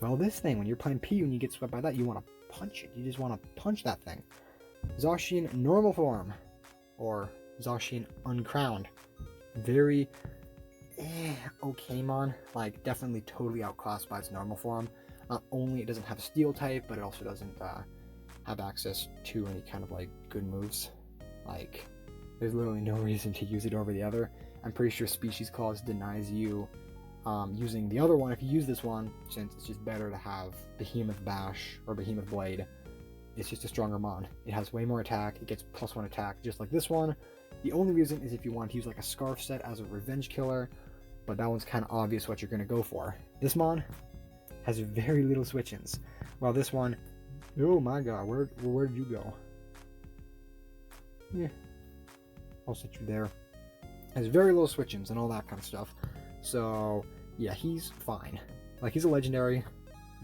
Well, this thing, when you're playing PU and you get swept by that, you want to punch it. You just want to punch that thing. Zacian normal form, or Zacian uncrowned. Very okay mon, like definitely totally outclassed by its normal form. Not only it doesn't have a steel type, but it also doesn't have access to any kind of like good moves. Like, there's literally no reason to use it over the other. I'm pretty sure Species Clause denies you using the other one if you use this one, since it's just better to have Behemoth Bash or Behemoth Blade. It's just a stronger mon. It has way more attack, it gets +1 attack, just like this one. The only reason is if you want to use like a Scarf set as a revenge killer, but that one's kind of obvious what you're going to go for. This mon has very little switch-ins, while this one, oh my god, where did you go? Yeah, I'll set you there. Has very little switch-ins and all that kind of stuff. So yeah, he's fine. Like, he's a legendary,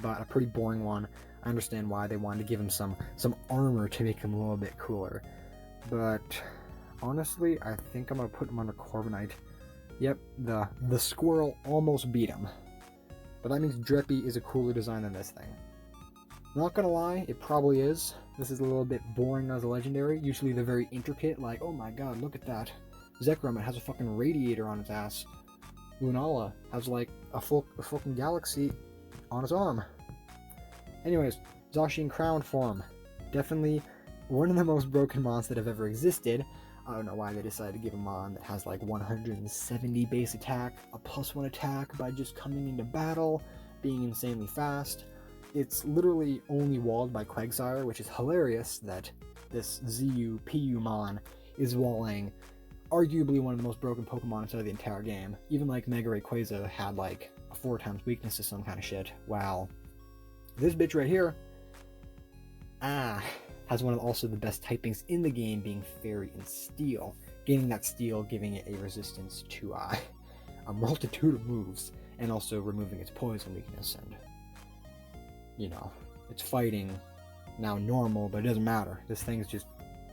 but a pretty boring one. I understand why they wanted to give him some armor to make him a little bit cooler. But honestly, I think I'm going to put him under Corviknight. Yep, the squirrel almost beat him. But that means Dreppy is a cooler design than this thing. Not gonna lie, it probably is. This is a little bit boring as a legendary. Usually they're very intricate, like, oh my god, look at that. Zekrom, it has a fucking radiator on its ass. Lunala has like a fucking galaxy on its arm. Anyways, Zacian Crown form. Definitely one of the most broken mons that have ever existed. I don't know why they decided to give a mon that has like 170 base attack, a +1 attack by just coming into battle, being insanely fast. It's literally only walled by Quagsire, which is hilarious that this ZU PU mon is walling arguably one of the most broken Pokemon inside of the entire game. Even like Mega Rayquaza had like a 4x weakness to some kind of shit. Wow. This bitch right here, has one of also the best typings in the game, being Fairy and Steel. Gaining that Steel, giving it a resistance to a multitude of moves, and also removing its poison weakness. And, you know, it's fighting now normal, but it doesn't matter. This thing is just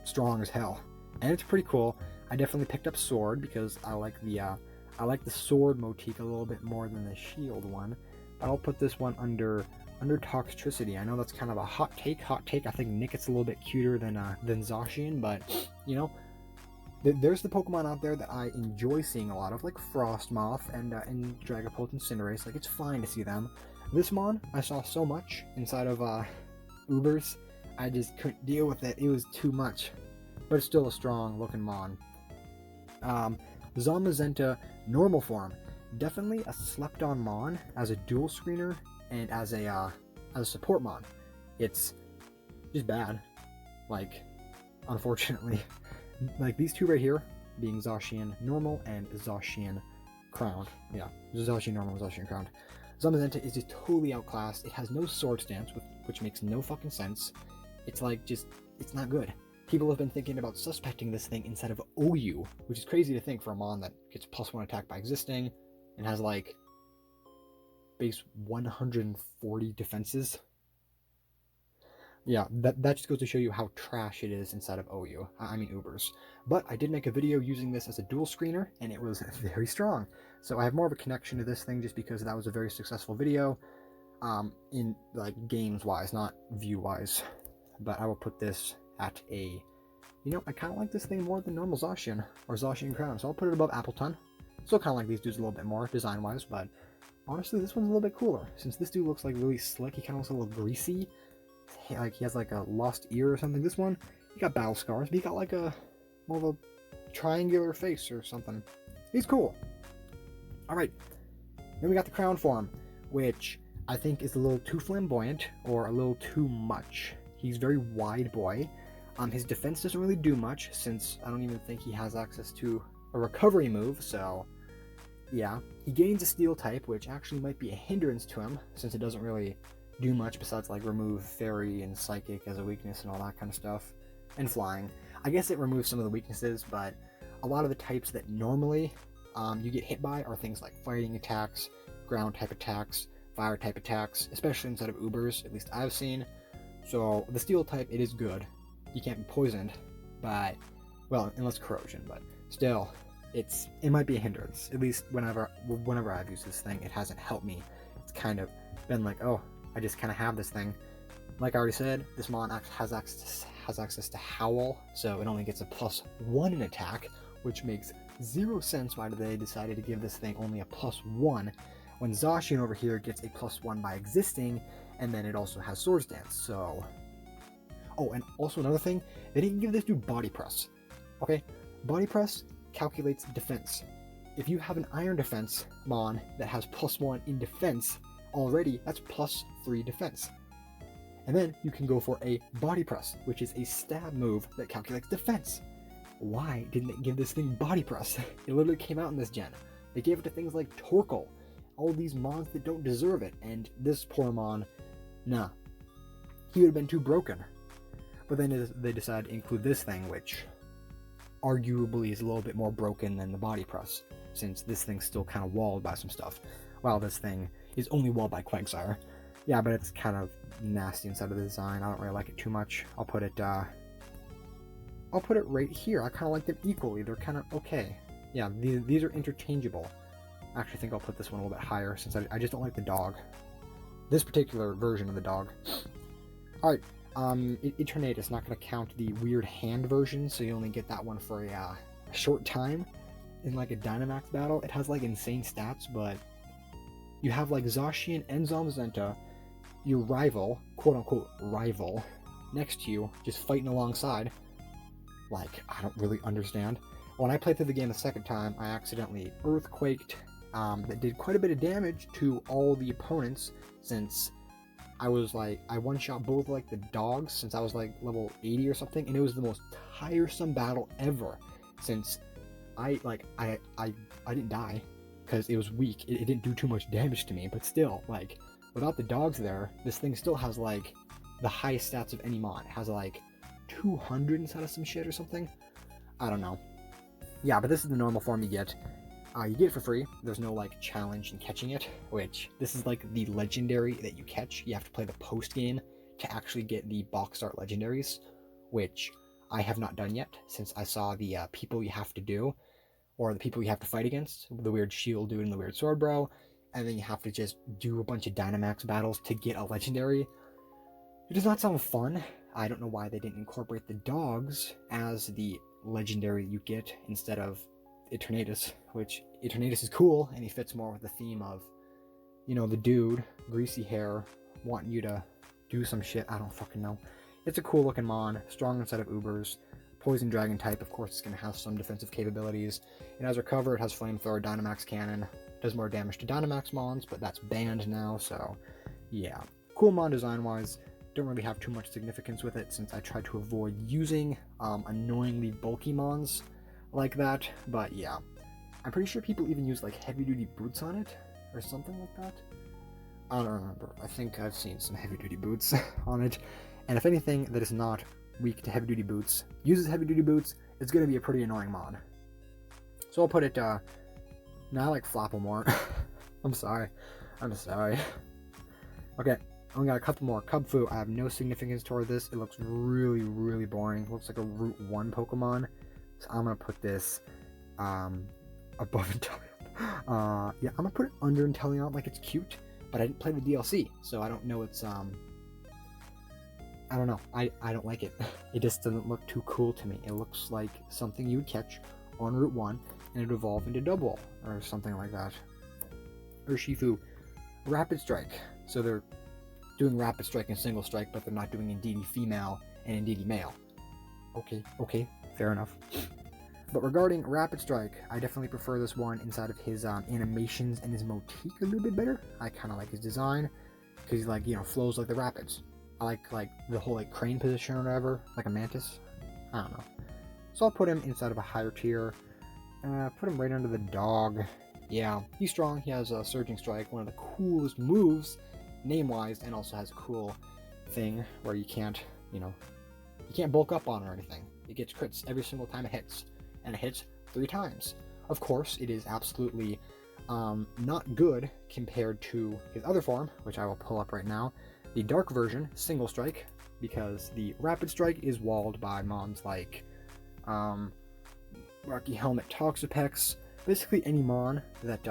strong as hell. And it's pretty cool. I definitely picked up Sword because I like the sword motif a little bit more than the shield one. But I'll put this one under Under Toxtricity. I know that's kind of a hot take. I think Nicket's a little bit cuter than Zacian, but, you know, there's the Pokemon out there that I enjoy seeing a lot of, like Frostmoth and Dragapolt and Cinderace. Like, it's fine to see them. This Mon, I saw so much inside of Ubers, I just couldn't deal with it. It was too much. But it's still a strong looking Mon. Zombazenta normal form. Definitely a slept-on Mon as a dual screener and as a support Mon. It's just bad. Like, unfortunately. Like these two right here, being Zacian normal and Zacian crowned. Yeah, Zacian normal and Zacian crowned. Zombazenta is just totally outclassed. It has no sword stance, which makes no fucking sense. It's like it's not good. People have been thinking about suspecting this thing instead of OU, which is crazy to think for a Mon that gets +1 attack by existing and has like base 140 defenses. Yeah, that just goes to show you how trash it is inside of OU. I mean Ubers. But I did make a video using this as a dual screener, and it was very strong. So I have more of a connection to this thing just because that was a very successful video, in like games-wise, not view-wise. But I will put this at a, you know, I kind of like this thing more than normal Zacian, or Zacian Crown, so I'll put it above Appleton. Still kind of like these dudes a little bit more, design-wise, but honestly, this one's a little bit cooler. Since this dude looks like really slick, he kind of looks a little greasy. Like he has like a lost ear or something. This one, he got battle scars, but he got like a more of a triangular face or something. He's cool. Alright, then we got the crown form, which I think is a little too flamboyant or a little too much. He's very wide boy. His defense doesn't really do much since I don't even think he has access to a recovery move, so yeah. He gains a steel type, which actually might be a hindrance to him since it doesn't really do much besides like remove fairy and psychic as a weakness and all that kind of stuff, and flying. I guess it removes some of the weaknesses, but a lot of the types that normally you get hit by are things like fighting attacks, ground type attacks, fire type attacks, especially inside of Ubers, at least I've seen. So the steel type, it is good. You can't be poisoned, but, well, unless corrosion, but still, it might be a hindrance. At least whenever I've used this thing, it hasn't helped me. It's kind of been like, oh, I just kind of have this thing. Like I already said, this Mon has access to Howl, so it only gets a +1 in attack, which makes 0 sense why they decided to give this thing only a +1, when Zacian over here gets a +1 by existing, and then it also has Sword Dance, so... Oh, and also another thing, they didn't give this dude Body Press. Okay? Body Press calculates defense. If you have an Iron Defense Mon that has +1 in defense, already that's +3 defense. And then you can go for a Body Press, which is a stab move that calculates defense. Why didn't they give this thing Body Press? It literally came out in this gen. They gave it to things like Torkoal, all these Mons that don't deserve it, and this poor Mon, nah. He would have been too broken. But then they decided to include this thing, which arguably is a little bit more broken than the Body Press, since this thing's still kind of walled by some stuff, while this thing is only walled by Quagsire. Yeah, but it's kind of nasty inside of the design. I don't really like it too much. I'll put it right here. I kind of like them equally. They're kind of okay. Yeah, these are interchangeable. I actually think I'll put this one a little bit higher, since I just don't like the dog. This particular version of the dog. Alright, Eternatus, not going to count the weird hand version, so you only get that one for a short time in like a Dynamax battle. It has like insane stats, but you have like Zacian and Zombazenta, your rival, quote-unquote rival, next to you, just fighting alongside. Like, I don't really understand. When I played through the game the second time, I accidentally Earthquaked, that did quite a bit of damage to all the opponents, since I was like, I one-shot both like the dogs, since I was like level 80 or something, and it was the most tiresome battle ever, since I didn't die, because it was weak. It didn't do too much damage to me, but still, like, without the dogs there, this thing still has like the highest stats of any Mon. It has like 200 inside of some shit or something. I don't know. Yeah, but this is the normal form you get. You get it for free. There's no like challenge in catching it, which this is like the legendary that you catch. You have to play the post game to actually get the box art legendaries, which I have not done yet, since I saw the people you have to do, or the people you have to fight against, the weird shield dude and the weird sword bro, and then you have to just do a bunch of Dynamax battles to get a legendary. It does not sound fun. I don't know why they didn't incorporate the dogs as the legendary you get instead of Eternatus, which Eternatus is cool, and he fits more with the theme of, you know, the dude, greasy hair, wanting you to do some shit. I don't fucking know. It's a cool looking mon, strong inside of Ubers, poison dragon type. Of course, it's going to have some defensive capabilities. It has recover, it has flamethrower, Dynamax cannon, does more damage to Dynamax mons, but that's banned now, so yeah. Cool mon design wise. Don't really have too much significance with it since I try to avoid using annoyingly bulky mons like that, but yeah. I'm pretty sure people even use like heavy duty boots on it or something like that. I don't remember. I think I've seen some heavy duty boots on it, and if anything that is not weak to heavy duty boots uses heavy duty boots, it's going to be a pretty annoying mon. So I'll put it, now I like Flapple more. I'm sorry. Okay. I only got a couple more. Cubfu, I have no significance toward this. It looks really, really boring. It looks like a Route 1 Pokemon. So I'm going to put this above Inteleon. Yeah, I'm going to put it under Inteleon like it's cute, but I didn't play the DLC, so I don't know it's, I don't know. I don't like it. It just doesn't look too cool to me. It looks like something you would catch on Route 1 and it'd evolve into Double or something like that. Urshifu, Rapid Strike. So they're doing Rapid Strike and Single Strike, but they're not doing Indeedee Female and Indeedee Male. Okay, fair enough. But regarding Rapid Strike, I definitely prefer this one inside of his animations and his motif a little bit better. I kind of like his design, because he, like, you know, flows like the Rapids. I like the whole, like, crane position or whatever, like a mantis. I don't know. So I'll put him inside of a higher tier. Put him right under the dog. Yeah, he's strong. He has a Surging Strike, one of the coolest moves, name-wise, and also has a cool thing where you can't, you know, you can't bulk up on or anything. It gets crits every single time it hits, and it hits 3 times. Of course, it is absolutely not good compared to his other form, which I will pull up right now, the dark version, Single Strike, because the Rapid Strike is walled by mons like Rocky Helmet Toxapex, basically any mon that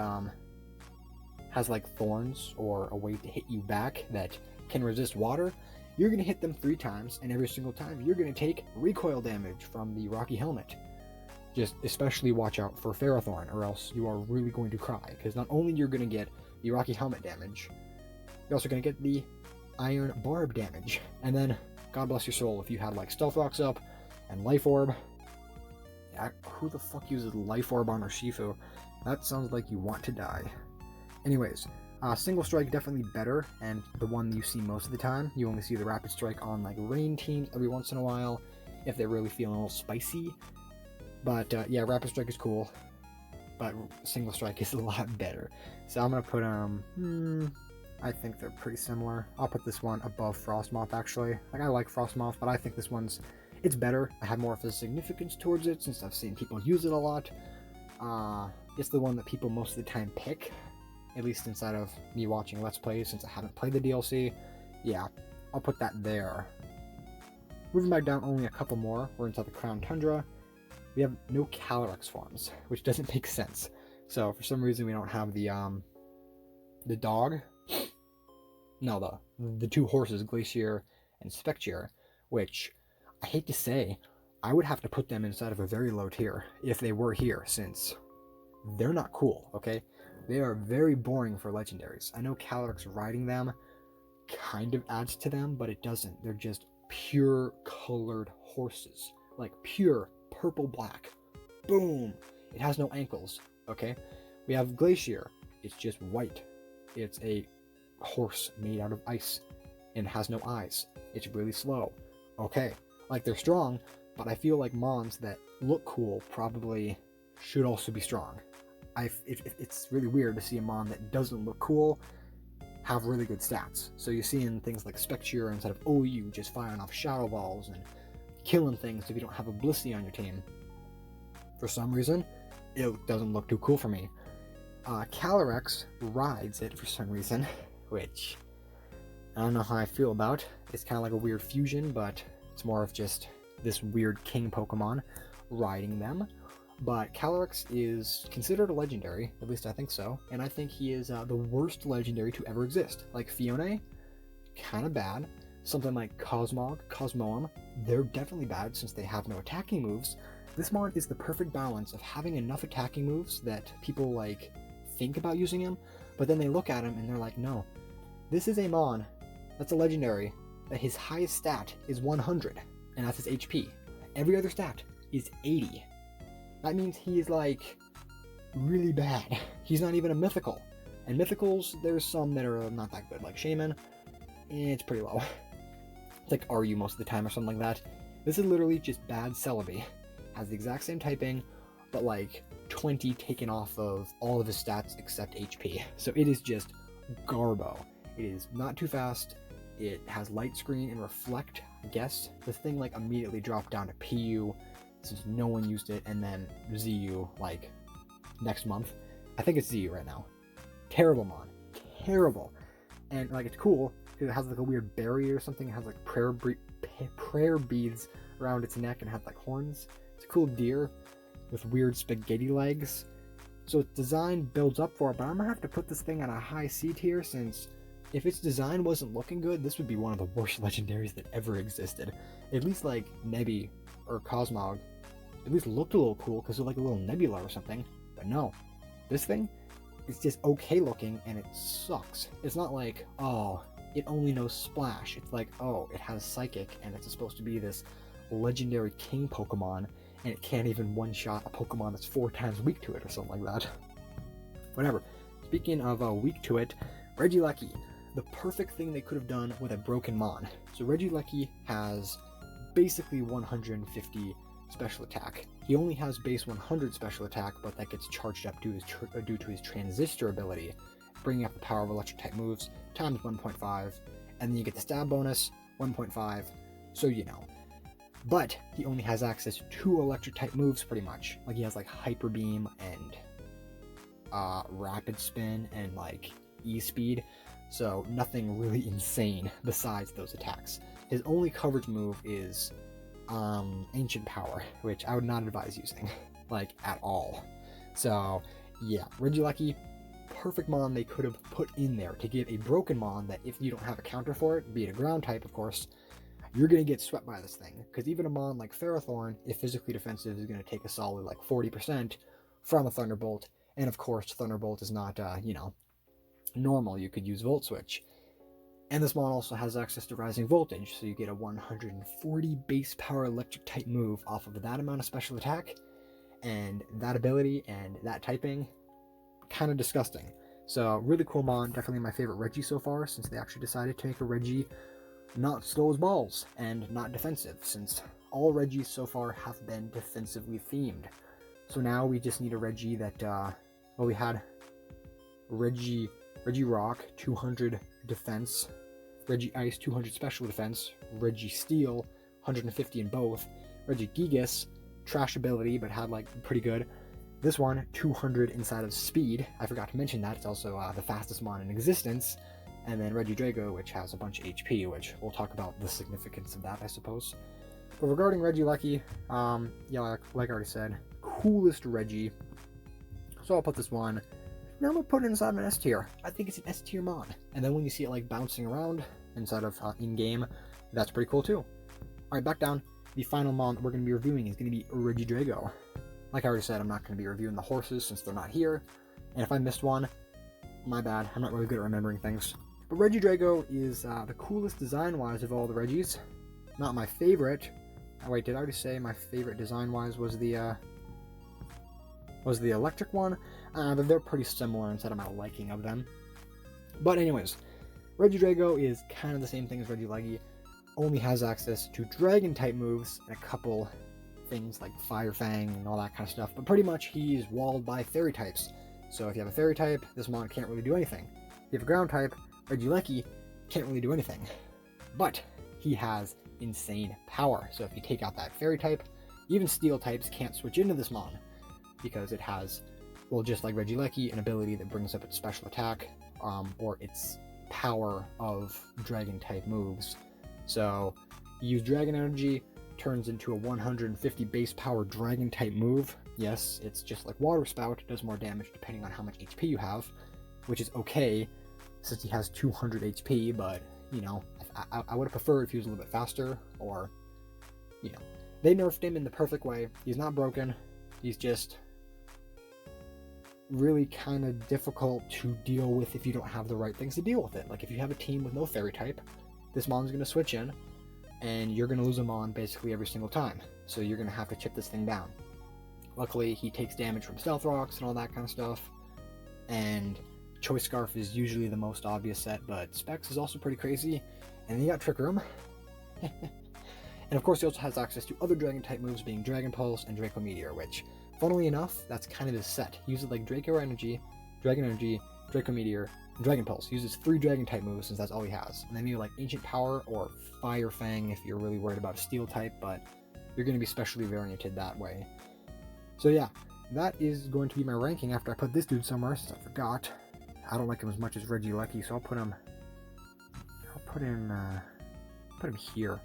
has like thorns or a way to hit you back that can resist water. You're going to hit them 3 times, and every single time you're going to take recoil damage from the Rocky Helmet. Just especially watch out for Ferrothorn, or else you are really going to cry, because not only you're going to get the Rocky Helmet damage, you're also going to get the Iron Barb damage. And then, God bless your soul, if you had like Stealth Rocks up and Life Orb. Yeah, who the fuck uses Life Orb on Urshifu? That sounds like you want to die. Anyways, Single Strike definitely better, and the one you see most of the time. You only see the Rapid Strike on like rain teams every once in a while, if they're really feeling a little spicy. But yeah, Rapid Strike is cool, but Single Strike is a lot better. So I'm gonna put I think they're pretty similar. I'll put this one above Frostmoth, actually. Like, I like Frostmoth, but I think this one's, it's better. I have more of a significance towards it since I've seen people use it a lot. It's the one that people most of the time pick, at least inside of me watching Let's Plays, since I haven't played the DLC. Yeah, I'll put that there. Moving back down only a couple more, we're inside the Crown Tundra. We have no Calyrex forms, which doesn't make sense. So for some reason we don't have the dog. No, the 2 horses, Glacier and Spectier, which I hate to say, I would have to put them inside of a very low tier if they were here, since they're not cool, okay? They are very boring for legendaries. I know Calyrex riding them kind of adds to them, but it doesn't. They're just pure colored horses. Like pure purple black. Boom! It has no ankles, okay? We have Glacier. It's just white. It's a horse made out of ice and has no eyes. It's really slow. Okay, like, they're strong, but I feel like mons that look cool probably should also be strong. It's really weird to see a mon that doesn't look cool have really good stats. So you see in things like Spectier, instead of OU just firing off Shadow Balls and killing things if you don't have a Blissey on your team. For some reason, it doesn't look too cool for me. Calyrex rides it for some reason, which I don't know how I feel about. It's kind of like a weird fusion, but it's more of just this weird king Pokemon riding them. But Calyrex is considered a legendary, at least I think so, and I think he is the worst legendary to ever exist. Like Fione, kind of bad. Something like Cosmog, Cosmoem, they're definitely bad since they have no attacking moves. This mon is the perfect balance of having enough attacking moves that people like think about using him, but then they look at him and they're like, no, this is a mon that's a legendary that his highest stat is 100, and that's his HP. Every other stat is 80. That means he is like really bad. He's not even a mythical. And mythicals, there's some that are not that good, like Shaman, it's pretty low. It's like RU most of the time or something like that. This is literally just bad Celebi. Has the exact same typing, but like 20 taken off of all of his stats except HP. So it is just garbo. It is not too fast. It has light screen and reflect, I guess. This thing like immediately dropped down to PU since no one used it, and then ZU like next month. I think it's ZU right now. Terrible mon. Terrible. And like it's cool because it has like a weird berry or something. It has like prayer beads around its neck and has like horns. It's a cool deer with weird spaghetti legs. So its design builds up for it, but I'm gonna have to put this thing on a high C tier since if its design wasn't looking good, this would be one of the worst legendaries that ever existed. At least like Nebi or Cosmog at least looked a little cool because they're like a little nebula or something. But no, this thing is just okay looking and it sucks. It's not like, oh, it only knows Splash. It's like, oh, it has Psychic and it's supposed to be this legendary king Pokemon and it can't even one-shot a Pokemon that's 4 times weak to it or something like that. Whatever. Speaking of weak to it, Reggie Lucky. The perfect thing they could have done with a broken mon. So Reggie Lucky has basically 150 special attack. He only has base 100 special attack, but that gets charged up due to his transistor ability, bringing up the power of electric type moves times 1.5, and then you get the stab bonus 1.5, so you know. But he only has access to electric type moves pretty much. Like he has like Hyper Beam and Rapid Spin and like E-Speed. So nothing really insane besides those attacks. His only coverage move is Ancient Power, which I would not advise using, like, at all. So yeah, Reggie Lucky, perfect mon they could have put in there to give a broken mon that if you don't have a counter for it, be it a ground type of course, you're going to get swept by this thing. Because even a mon like Ferrothorn, if physically defensive, is going to take a solid like 40% from a Thunderbolt. And of course, Thunderbolt is not, normal. You could use Volt Switch. And this mon also has access to Rising Voltage, so you get a 140 base power electric type move off of that amount of special attack. And that ability and that typing, kind of disgusting. So really cool mon, definitely my favorite Reggie so far, since they actually decided to make a Reggie not slow as balls and not defensive, since all Reggies so far have been defensively themed. So now we just need a Reggie that, well, we had Reggie Rock, 200 defense, Reggie Ice, 200 special defense, Reggie Steel, 150 in both, Reggie Gigas, trash ability, but had like pretty good. This one, 200 inside of speed. I forgot to mention that. It's also the fastest mon in existence. And then Reggie Drago, which has a bunch of HP, which we'll talk about the significance of that, I suppose. But regarding Reggie Lucky, yeah, like I already said, coolest Reggie. So I'll put this one. Now I'm going to put it inside of an S tier. I think it's an S tier mon. And then when you see it like bouncing around inside of in-game, that's pretty cool too. Alright, back down. The final mon that we're going to be reviewing is going to be Reggie Drago. Like I already said, I'm not going to be reviewing the horses since they're not here. And if I missed one, my bad. I'm not really good at remembering things. But Reggie Drago is the coolest design-wise of all the Reggies. Not my favorite. Oh, wait, did I already say my favorite design-wise was the electric one? But they're pretty similar instead of my liking of them. But anyways, Reggie Drago is kind of the same thing as Reggie Leckie. Only has access to Dragon-type moves and a couple things like Fire Fang and all that kind of stuff. But pretty much he's walled by Fairy types. So if you have a Fairy type, this mon can't really do anything. If you have a Ground type, Reggie Leckie can't really do anything. But he has insane power. So if you take out that Fairy type, even Steel types can't switch into this mon. Because it has, well, just like Reggie Leckie, an ability that brings up its special attack, or its power of Dragon-type moves. So, you use Dragon Energy, turns into a 150 base power Dragon-type move, Yes, it's just like Water Spout, it does more damage depending on how much HP you have, which is okay since he has 200 HP, but, you know, I would have preferred if he was a little bit faster, or, you know. They nerfed him in the perfect way. He's not broken, he's just really kind of difficult to deal with if you don't have the right things to deal with it. Like if you have a team with no fairy type, this mon's going to switch in, and you're going to lose him on basically every single time. So you're going to have to chip this thing down. Luckily, he takes damage from Stealth Rocks and all that kind of stuff. And Choice Scarf is usually the most obvious set, but Specs is also pretty crazy. And then you got Trick Room. And of course, he also has access to other Dragon-type moves, being Dragon Pulse and Draco Meteor, which, funnily enough, that's kind of his set. He uses like Draco Energy, Dragon Energy, Draco Meteor, and Dragon Pulse. He uses 3 Dragon-type moves since that's all he has. And then maybe like Ancient Power or Fire Fang if you're really worried about a Steel type, but you're going to be specially varianted that way. So yeah, that is going to be my ranking after I put this dude somewhere, since I forgot. I don't like him as much as Reggie Lucky, so I'll put him here.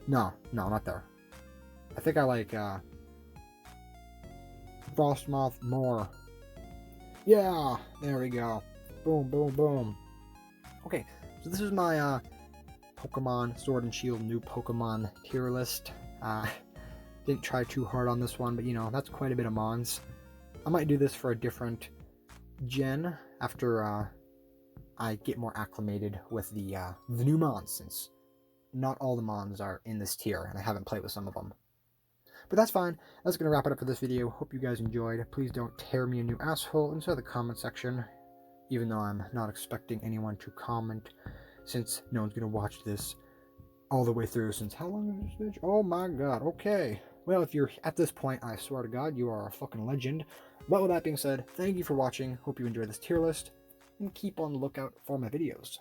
No, not there. I think I like Frostmoth more. Yeah, there we go. Boom, boom, boom. Okay, so this is my Pokemon Sword and Shield new Pokemon tier list. Didn't try too hard on this one, but you know, that's quite a bit of Mons. I might do this for a different gen after I get more acclimated with the new Mons, since not all the Mons are in this tier, and I haven't played with some of them. But that's fine. That's going to wrap it up for this video. Hope you guys enjoyed. Please don't tear me a new asshole inside the comment section, even though I'm not expecting anyone to comment, since no one's going to watch this all the way through, since how long is this bitch? Oh my god, okay. Well, if you're at this point, I swear to god, you are a fucking legend. But with that being said, thank you for watching. Hope you enjoyed this tier list, and keep on the lookout for my videos.